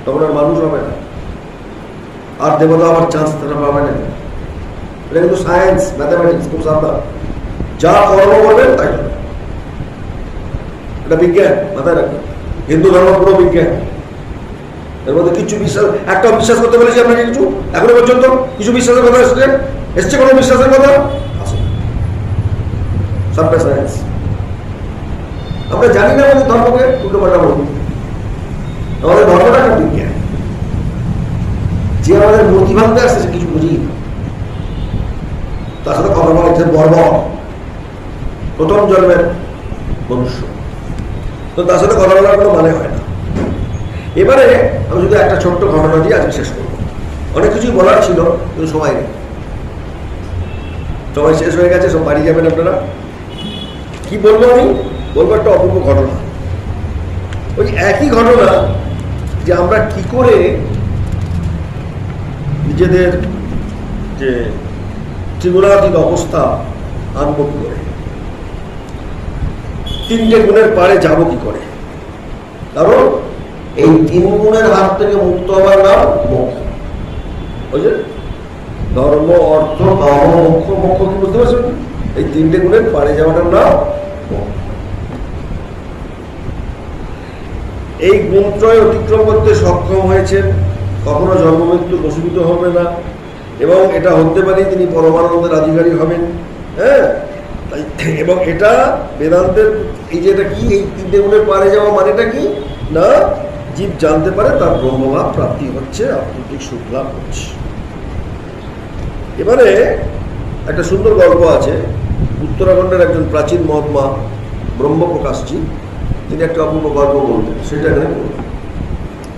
তখন আর মানুষ হবে না। আর দেবতা আবার চান্স তারা পাবে না। এটা কিন্তু সায়েন্স, ম্যাথামেটিক্স, খুব সাবধান। যা কর্ম করবেন তাই এটা বিজ্ঞান, মাথায় রাখবেন। হিন্দু ধর্ম পুরো বিজ্ঞান, এর মধ্যে কিছু বিশ্বাস, একটা বিশ্বাস করতে বলেছি আপনাকে কিছু, এখনো পর্যন্ত কিছু বিশ্বাসের কথা এসছে কোনো বিশ্বাসের কথা আছে? সবটা সায়েন্স। আমরা জানি না আমাদের ধর্মকে উল্টো পাল্টা বলবো। আমাদের ধর্মটা একটা বিজ্ঞান। যে আমাদের মূর্তি ভাঙতে আসছে সে কিছু বুঝি না, তার সাথে কথা বলা হচ্ছে বর্ব, প্রথম জন্মের মনুষ্য, তো তার সাথে কথা বলার কোনো মানে হয় না। এবারে আমি শুধু একটা ছোট্ট ঘটনা দিয়ে আজকে শেষ করবো। অনেক কিছুই বলার ছিল কিন্তু সময় নেই, সময় শেষ হয়ে গেছে, সব বাড়ি যাবেন আপনারা। কি বলবো আমি? বলবো একটা অপূর্ব ঘটনা। ওই একই ঘটনা যে আমরা কি করে নিজেদের যে ত্রিগুণাতীত অবস্থা আনবো কি করে, তিনটে গুণের পারে যাব কি করে। কারণ এই তিন গুণের হাত থেকে মুক্ত হবার নাম মোক্ষ। বুঝলেন? ধর্ম, অর্থ, কাম, মোক্ষ। মোক্ষ কি বুঝতে পারছেন? এই তিনটে গুণের পারে যাওয়াটার নাম মোক্ষ। এই গুণত্রয় অতিক্রম করতে সক্ষম হয়েছেন, কখনো জন্মমৃত্যু বশীভূত হবে না, এবং এটা হতে পারে তিনি পরমানন্দের আধিকারী হবেন। হ্যাঁ, এবং এটা বেদান্তের এই যে এটা কি, এই তিনটে গুণের পারে যাওয়া মানেটা কি না, জীব জানতে পারে তার ব্রহ্মভাব প্রাপ্তি হচ্ছে, আত্মিক সুখ লাভ হচ্ছে। এবারে একটা সুন্দর গল্প আছে। উত্তরাখণ্ডের একজন প্রাচীন মহাত্মা ব্রহ্মপ্রকাশজি, তিনি একটা অপূর্ব গল্প বলতেন, সেটা এখানে বলবেন।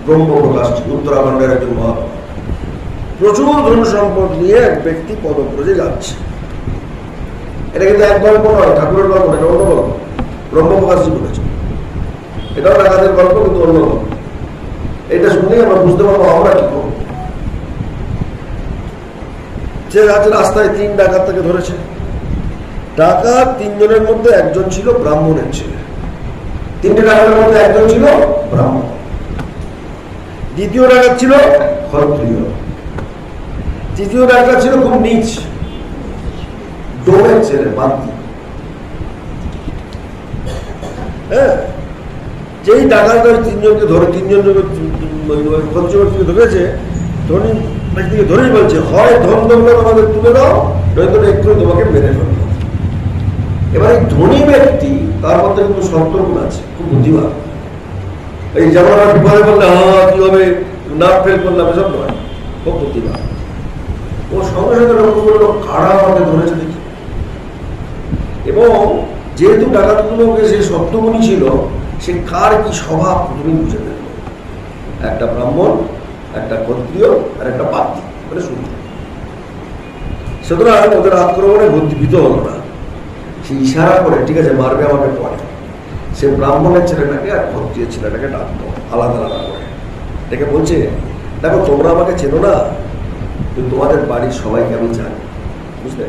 ব্রহ্মপ্রকাশজি উত্তরাখণ্ডের একজন মহাত্মা, প্রচুর ধন সম্পদ নিয়ে এক ব্যক্তি পদব্রজে যাচ্ছে। এটা কিন্তু এক গল্প নয়, ঠাকুরের গল্প, এটা অন্য গল্প। ব্রহ্মপ্রকাশজি বলেছে, এটাও ডাকাতের গল্প কিন্তু অন্য গল্প। এটা শুনলেই আমরা বুঝতে পারবো আমরা কি করবো। যে রাস্তায় তিন ডাকাত তাকে ধরেছে। ডাকাত তিনজনের মধ্যে একজন ছিল ব্রাহ্মণের ছেলে। তিনটে ডাকাতের মধ্যে একজন ছিল ব্রাহ্মণ, দ্বিতীয় ডাকাত ছিল ক্ষত্রিয়, তৃতীয় ডাকাত ছিল খুব নীচ, ডোমের ছেলে, বান্তি। হ্যাঁ, যেই ডাকাত ওই তিনজনকে ধরে, তিনজন ক্ষত্রিয়কে ধরেছে, ধনী ব্যক্তিকে ধরেই বলছে, হয় ধন দৌলত আমাদের তুলে দাও, নয়তো একটু তোমাকে মেরে ফেলবো। এবার এই ধনী ব্যক্তি, তার মধ্যে কিন্তু সন্তর্গুণ আছে, খুব বুদ্ধিমান। এই যেমন আমার বিপদে বললে কি হবে, নাক ফেল করলাম, এসব নয়, খুব বুদ্ধিমান। ও সঙ্গে সঙ্গে লক্ষ্য করলো কারা আমাকে ধরেছে দেখি। এবং যেহেতু ডাকাতগুলোকে সে সত্যগুণী ছিল, সে কার কি স্বভাব তুমি বুঝে নেবে। একটা ব্রাহ্মণ, একটা ক্ষত্রিয়, আর একটা পাতি, মানে শুনতে। সুতরাং ওদের আক্রমণে ভীত হলো না, সে ইশারা করে, ঠিক আছে মারবে আমাকে পরে। সে ব্রাহ্মণের ছেলেটাকে আর ক্ষত্রিয় ছেলেটাকে ডাকতো আলাদা আলাদা করে, ডেকে বলছে, দেখো তোমরা আমাকে চেনো না, কিন্তু তোমাদের বাড়ির সবাইকে আমি জানি, বুঝলে?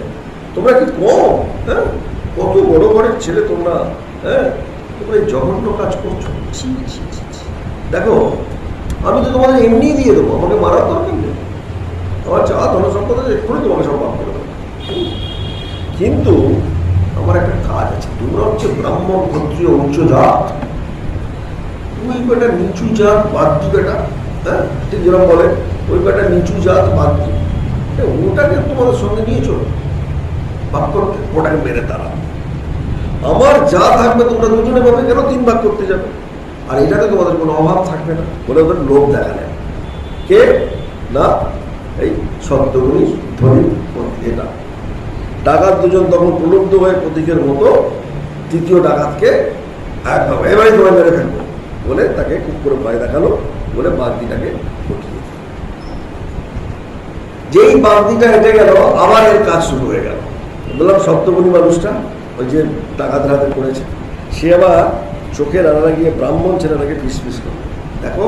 তোমরা কি কম, হ্যাঁ, কত বড় ঘরের ছেলে তোমরা, হ্যাঁ, তোমরা এই জঘন্য কাজ করছো। দেখো আমি তো তোমাদের এমনি দিয়ে দেবো, আমাকে মারার দরকার নেই, আমার যা ধন সম্পদ আছে এক্ষুনি তোমাকে সব ভাগ করে দেবো, কিন্তু আমার একটা কাজ আছে। তোমরা হচ্ছে ব্রাহ্মণ, ক্ষত্রিয়, উচ্চ জাত, ওই বেটা নিচু জাত বাদ দি বেটা, হ্যাঁ, ঠিক যেরকম বলে, ওই বেটা নিচু জাত বাদ দি, ওটাকে তোমাদের সঙ্গে নিয়ে চলো, ভাগ করতে, ওটাকে মেরে তারা। আমার যা থাকবে তোমরা দুজনে পাবে, কেন তিন ভাগ করতে যাবে? আর এটাতে তোমাদের কোনো অভাব থাকবে না বলে ওদের লোভ দেখালেন। কে না, এই সত্যগুণী ধনী এটা। ডাকাত দুজন তখন প্রলুব্ধ হয়ে প্রতীকের মতো তৃতীয় ডাকাতকে একদম এবারে তোমায় মেরে ফেলবো বলে তাকে খুব করে ভয় দেখালো, বলে বাগদিটাকে উঠিয়ে। যেই বাগদিটা হেঁটে গেল, আবার এর কাজ শুরু হয়ে গেল। বললাম সত্যগুণী মানুষটা, ওই যে ডাকাতের হাতে পড়েছে, সে আবার চোখের আড়ালে গিয়ে ব্রাহ্মণ ছেলেটাকে পিস পিস করল, দেখো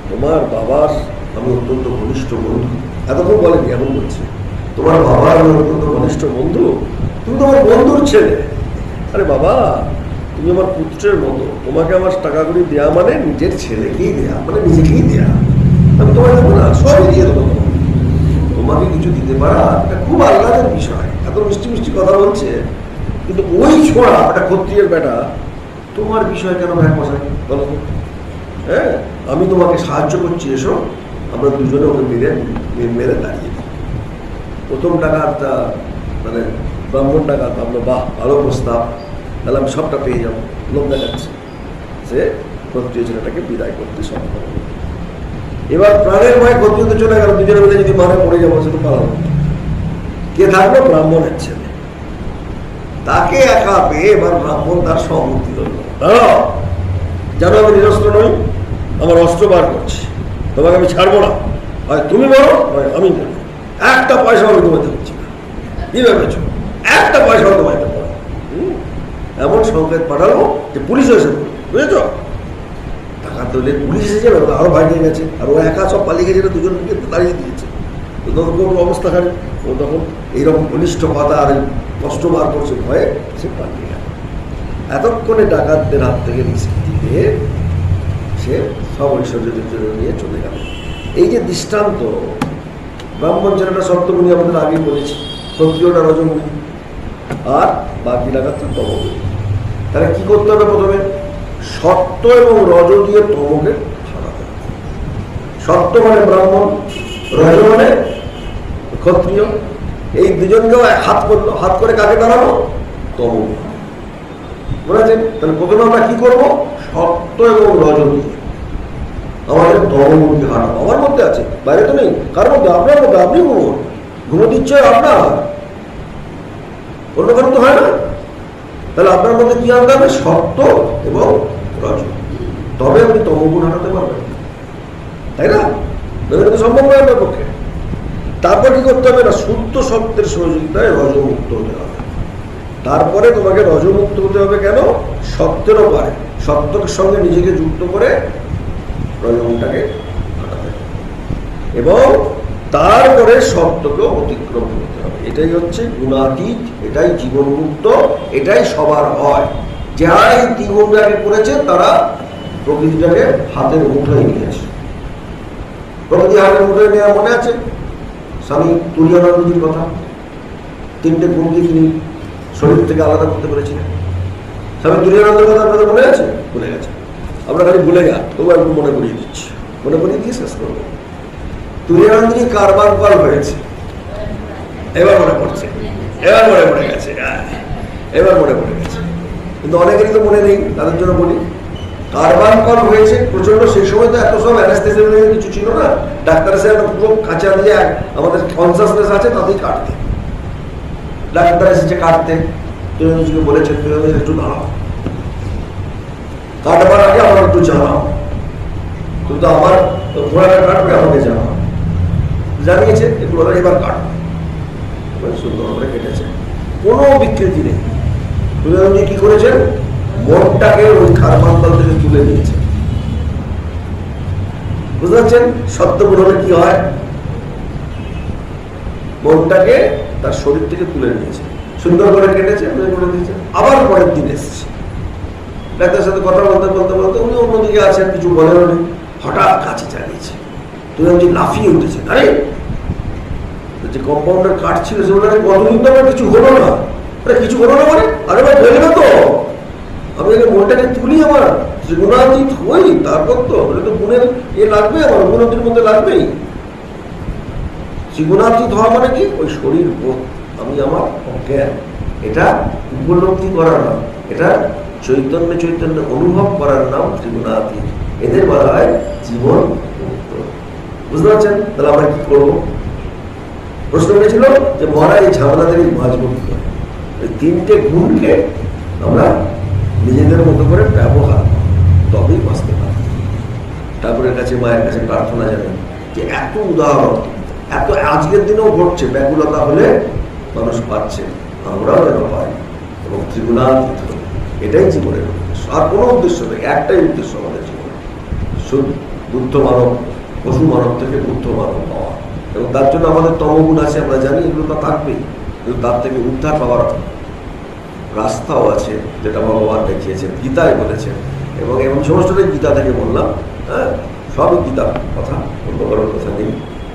তোমার বাবার আমি অত্যন্ত ঘনিষ্ঠ বন্ধু। এতক্ষণ বলেনি, এমন বলছে, তোমার বাবার আমি অত্যন্ত ঘনিষ্ঠ বন্ধু, তুমি তো আমার বন্ধুর ছেলে। আরে বাবা, তুমি আমার পুত্রের মতো, তোমাকে আমার টাকা কড়ি দেওয়া মানে নিজের ছেলেকেই দেয়া, মানে নিজেকেই দেয়া। আমি তোমায় দেবো না, সবই দিয়ে দেবো তোমাকে। তোমাকে কিছু দিতে পারা এটা খুব আহ্লাদের বিষয়। এত মিষ্টি মিষ্টি কথা বলছে, কিন্তু ওই ছোড়া একটা ক্ষত্রিয়ের বেটা তোমার বিষয় কেন ভ্যাক বসায় বলো তো? হ্যাঁ, আমি তোমাকে সাহায্য করছি, এসো আমরা দুজনে ওকে মেরে দাঁড়িয়ে দিই। প্রথম ডাকাতটা মানে ব্রাহ্মণ ডাকাত, আমরা বাহ ভালো প্রস্তাব, তাহলে আমি সবটা পেয়ে যাবো, লোক দেখাচ্ছে। সে ক্ষত্রিয় ছেলেটাকে বিদায় করতে সক্ষম। এবার প্রাণের ভয় ক্ষত্রিয়তে চলে গেল, দুজনে মিলে যদি মারে পড়ে যাবো সে তো পালাবো। কে থাকলো? ব্রাহ্মণের ছেলে। তাকে একা পেয়ে এবার ব্রাহ্মণ তার সহমতি ধরল, দাঁড়াও, জানো আমি নিরস্ত্র নই, আমার অস্ত্র বার করছি, তোমাকে আমি ছাড়বো না, হয় তুমি বলো হয় আমি বলো, একটা পয়সা আমি তোমাকে দিচ্ছি না। কি ভেবেছ একটা পয়সা তোমায় দেবো? এমন সংকেত পাঠালো যে পুলিশ এসে পড়বে, বুঝেছ? টাকা তুলে পুলিশ এসেছে, আরো ভয় নিয়ে গেছে, আর ও একা সব পালিয়ে গেছে, দুজনকে দাঁড়িয়ে দিয়েছে। তখন অবস্থা খারাপ, ও তখন এইরকম ঘনিষ্ঠ কথা আর কষ্ট বার করছে ভয়ে, সে পালিয়ে গেল। এতক্ষণে ডাকাতদের হাত থেকে রিস্ক দিয়ে সে সব ঐশ্বর্য নিয়ে চলে গেল। এই যে দৃষ্টান্ত, ব্রাহ্মণ ছেলেটা সপ্তমুনি আমাদের আগেই বলেছি, ক্ষত্রিয়টা রজমুনি, আর বাকি ডাকাতটা তমগুনি। তাহলে কি করতে হবে? প্রথমে সত্য এবং রজ দিয়ে তমকে সরাতে হবে। সত্য মানে ব্রাহ্মণ, রজ মানে ক্ষত্রিয়, এই দুজনকেও হাত করলো, হাত করে কাকে দাঁড়ানো? তমগুনি। বুঝেছেন? তাহলে প্রথমে আমরা কি করবো? সত্য এবং রজ দিয়ে আমাদের তমগুণকে হারাবো। আমার মধ্যে আছে, বাইরে তো নেই। কার মধ্যে? আপনার মধ্যে। আপনি ঘুমোন, ঘুমোতে ইচ্ছে হয় আপনার, অন্য কারণ তো হয় না। তাহলে আপনার মধ্যে কি আনতে হবে? সত্য এবং রজ, তবে আপনি তমগুণ হারাতে পারবেন, তাই না? তো সম্ভব নয় আপনার পক্ষে। তারপর কি করতে হবে না? শুদ্ধ সত্যের সহযোগিতায় রজমুক্ত হতে হবে। তারপরে তোমাকে রজমুক্ত হতে হবে কেন? সত্যেরও পারে, সত্যের সঙ্গে নিজেকে যুক্ত করে রজগুণটাকে ঘটাতে হবে, এবং তারপরে সত্যকে অতিক্রম করতে হবে। এটাই হচ্ছে গুণাতীত, এটাই জীবনমুক্ত, এটাই সবার হয়। যারা এই ত্রিগুণটাকে করেছে তারা প্রকৃতিটাকে হাতের মুঠোয় নিয়েছে। প্রকৃতি হাতের মুঠোয় নেওয়া মনে আছে স্বামী তুরীয়ানন্দজির কথা? তিনটে গুণকে তিনি শরীর থেকে আলাদা করতে পেরেছিলেন। স্বামী তুরীয়ানন্দের কথা আপনাদের মনে আছে? ভুলে গেছে, আমরা খালি ভুলে গেল, তবু একটু মনে করিয়ে দিচ্ছি, মনে করিয়ে দিয়ে শেষ করবো। তুরীয়ানন্দজি কারবান পাল হয়েছে, এবার মনে পড়ছে, এবার মনে পড়ে গেছে, এবার মনে পড়ে গেছে, কিন্তু অনেকেরই তো মনে নেই। তাদের জন্য বলি, কারবান পাল হয়েছে প্রচন্ড। সেই সময় তো এত সব অ্যানাস্থেসিয়া কিছু ছিল না, ডাক্তার সাহেব পুরো কাঁচা দিয়ে আমাদের কনসাসনেস আছে তাতেই কাটতে, ডাক্তার এসেছে কাটতে, তুরীয়ানন্দজিকে বলেছে তুরীয়ানন্দজি একটু দাঁড়াও, কাটবার আগে আমার একটু জানাও, কিন্তু আমার ঘোড়াটা কাটবে আমাকে জানাও। জানিয়েছে একটু, এবার কাটবে, সুন্দর করে কেটেছে, কোনো বিকৃতি নেই। তুরীয়ানন্দজি কি করেছেন? মনটাকে ওই খারমান্তল থেকে তুলে নিয়েছে। বুঝতে পারছেন সত্যগুণ হলে কি হয়? মনটাকে তার শরীর থেকে তুলে নিয়েছে, সুন্দর করে কেটেছে, করে দিয়েছে। আবার পরের দিন এসেছে, ডাক্তার সাথে কথা বলতে বলতে বলতে উনি অন্যদিকে আছেন, কিছু বলেন উনি, হঠাৎ কাছে চালিয়েছে। তুরীয়ানন্দজি লাফিয়ে উঠেছে, আরে যে কম্পাউন্ডার কাঠ ছিল সেগুলো কতদিন তো আমার কিছু হলো না, কিছু হলো না মানে আরে ভাই বলে না তো, আমি আগে মনটাকে তুলি, আমার গুণাতীত হই, তারপর তো গুণের এ লাগবে, আমার গুণতির মধ্যে লাগবেই। গুণাতীত হওয়া মানে কি? ওই শরীর বোধ, আমি আমার অজ্ঞান, এটা উপলব্ধি করার নাম, এটা চৈতন্য চৈতন্য অনুভব করার নাম ত্রিগুণাতীত। এদের বলা হয় জীবন মুক্ত। বুঝতে পারছেন? তাহলে আমরা কি করবো? প্রশ্ন হয়েছিল যে মরা এই ঝামেলা থেকে বাঁচব কি করে? এই তিনটে গুণকে আমরা নিজেদের মতো করে ব্যবহার তবেই বাঁচতে পারি। ঠাকুরের কাছে, মায়ের কাছে প্রার্থনা জানেন যে এত উদাহরণ, এত আজকের দিনেও ঘটছে, ব্যাকুলতা হলে মানুষ পাচ্ছে, আমরাও যেন পাই এবং ত্রিগুণাতীত হই। এটাই জীবনের উদ্দেশ্য, আর কোনো উদ্দেশ্য নেই, একটাই উদ্দেশ্য আমাদের জীবনে, শুধু বুদ্ধ মানব, পশু মানব থেকে বুদ্ধ মানব পাওয়া। এবং তার জন্য আমাদের তমগুণ আছে, আমরা জানি, এগুলো তো থাকবেই, কিন্তু তার থেকে উদ্ধার পাওয়ার রাস্তাও আছে, যেটা ভগবান দেখিয়েছেন, গীতায় বলেছেন। এবং এমন সমস্তটাই গীতা থেকে বললাম, হ্যাঁ, সবই গীতার কথা, অন্য কারোর কথা নেই।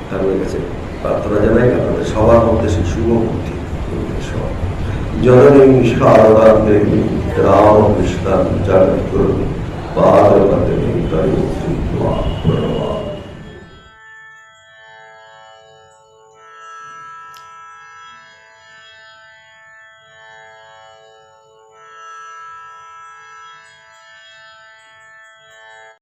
ঠাকুরের কাছে প্রার্থনা জানাই আপনাদের সবার মধ্যে সেই শুভ বুদ্ধি জননী শারদান দেবী রামকৃষ্ণান জগৎগুরু পাদপদ্মে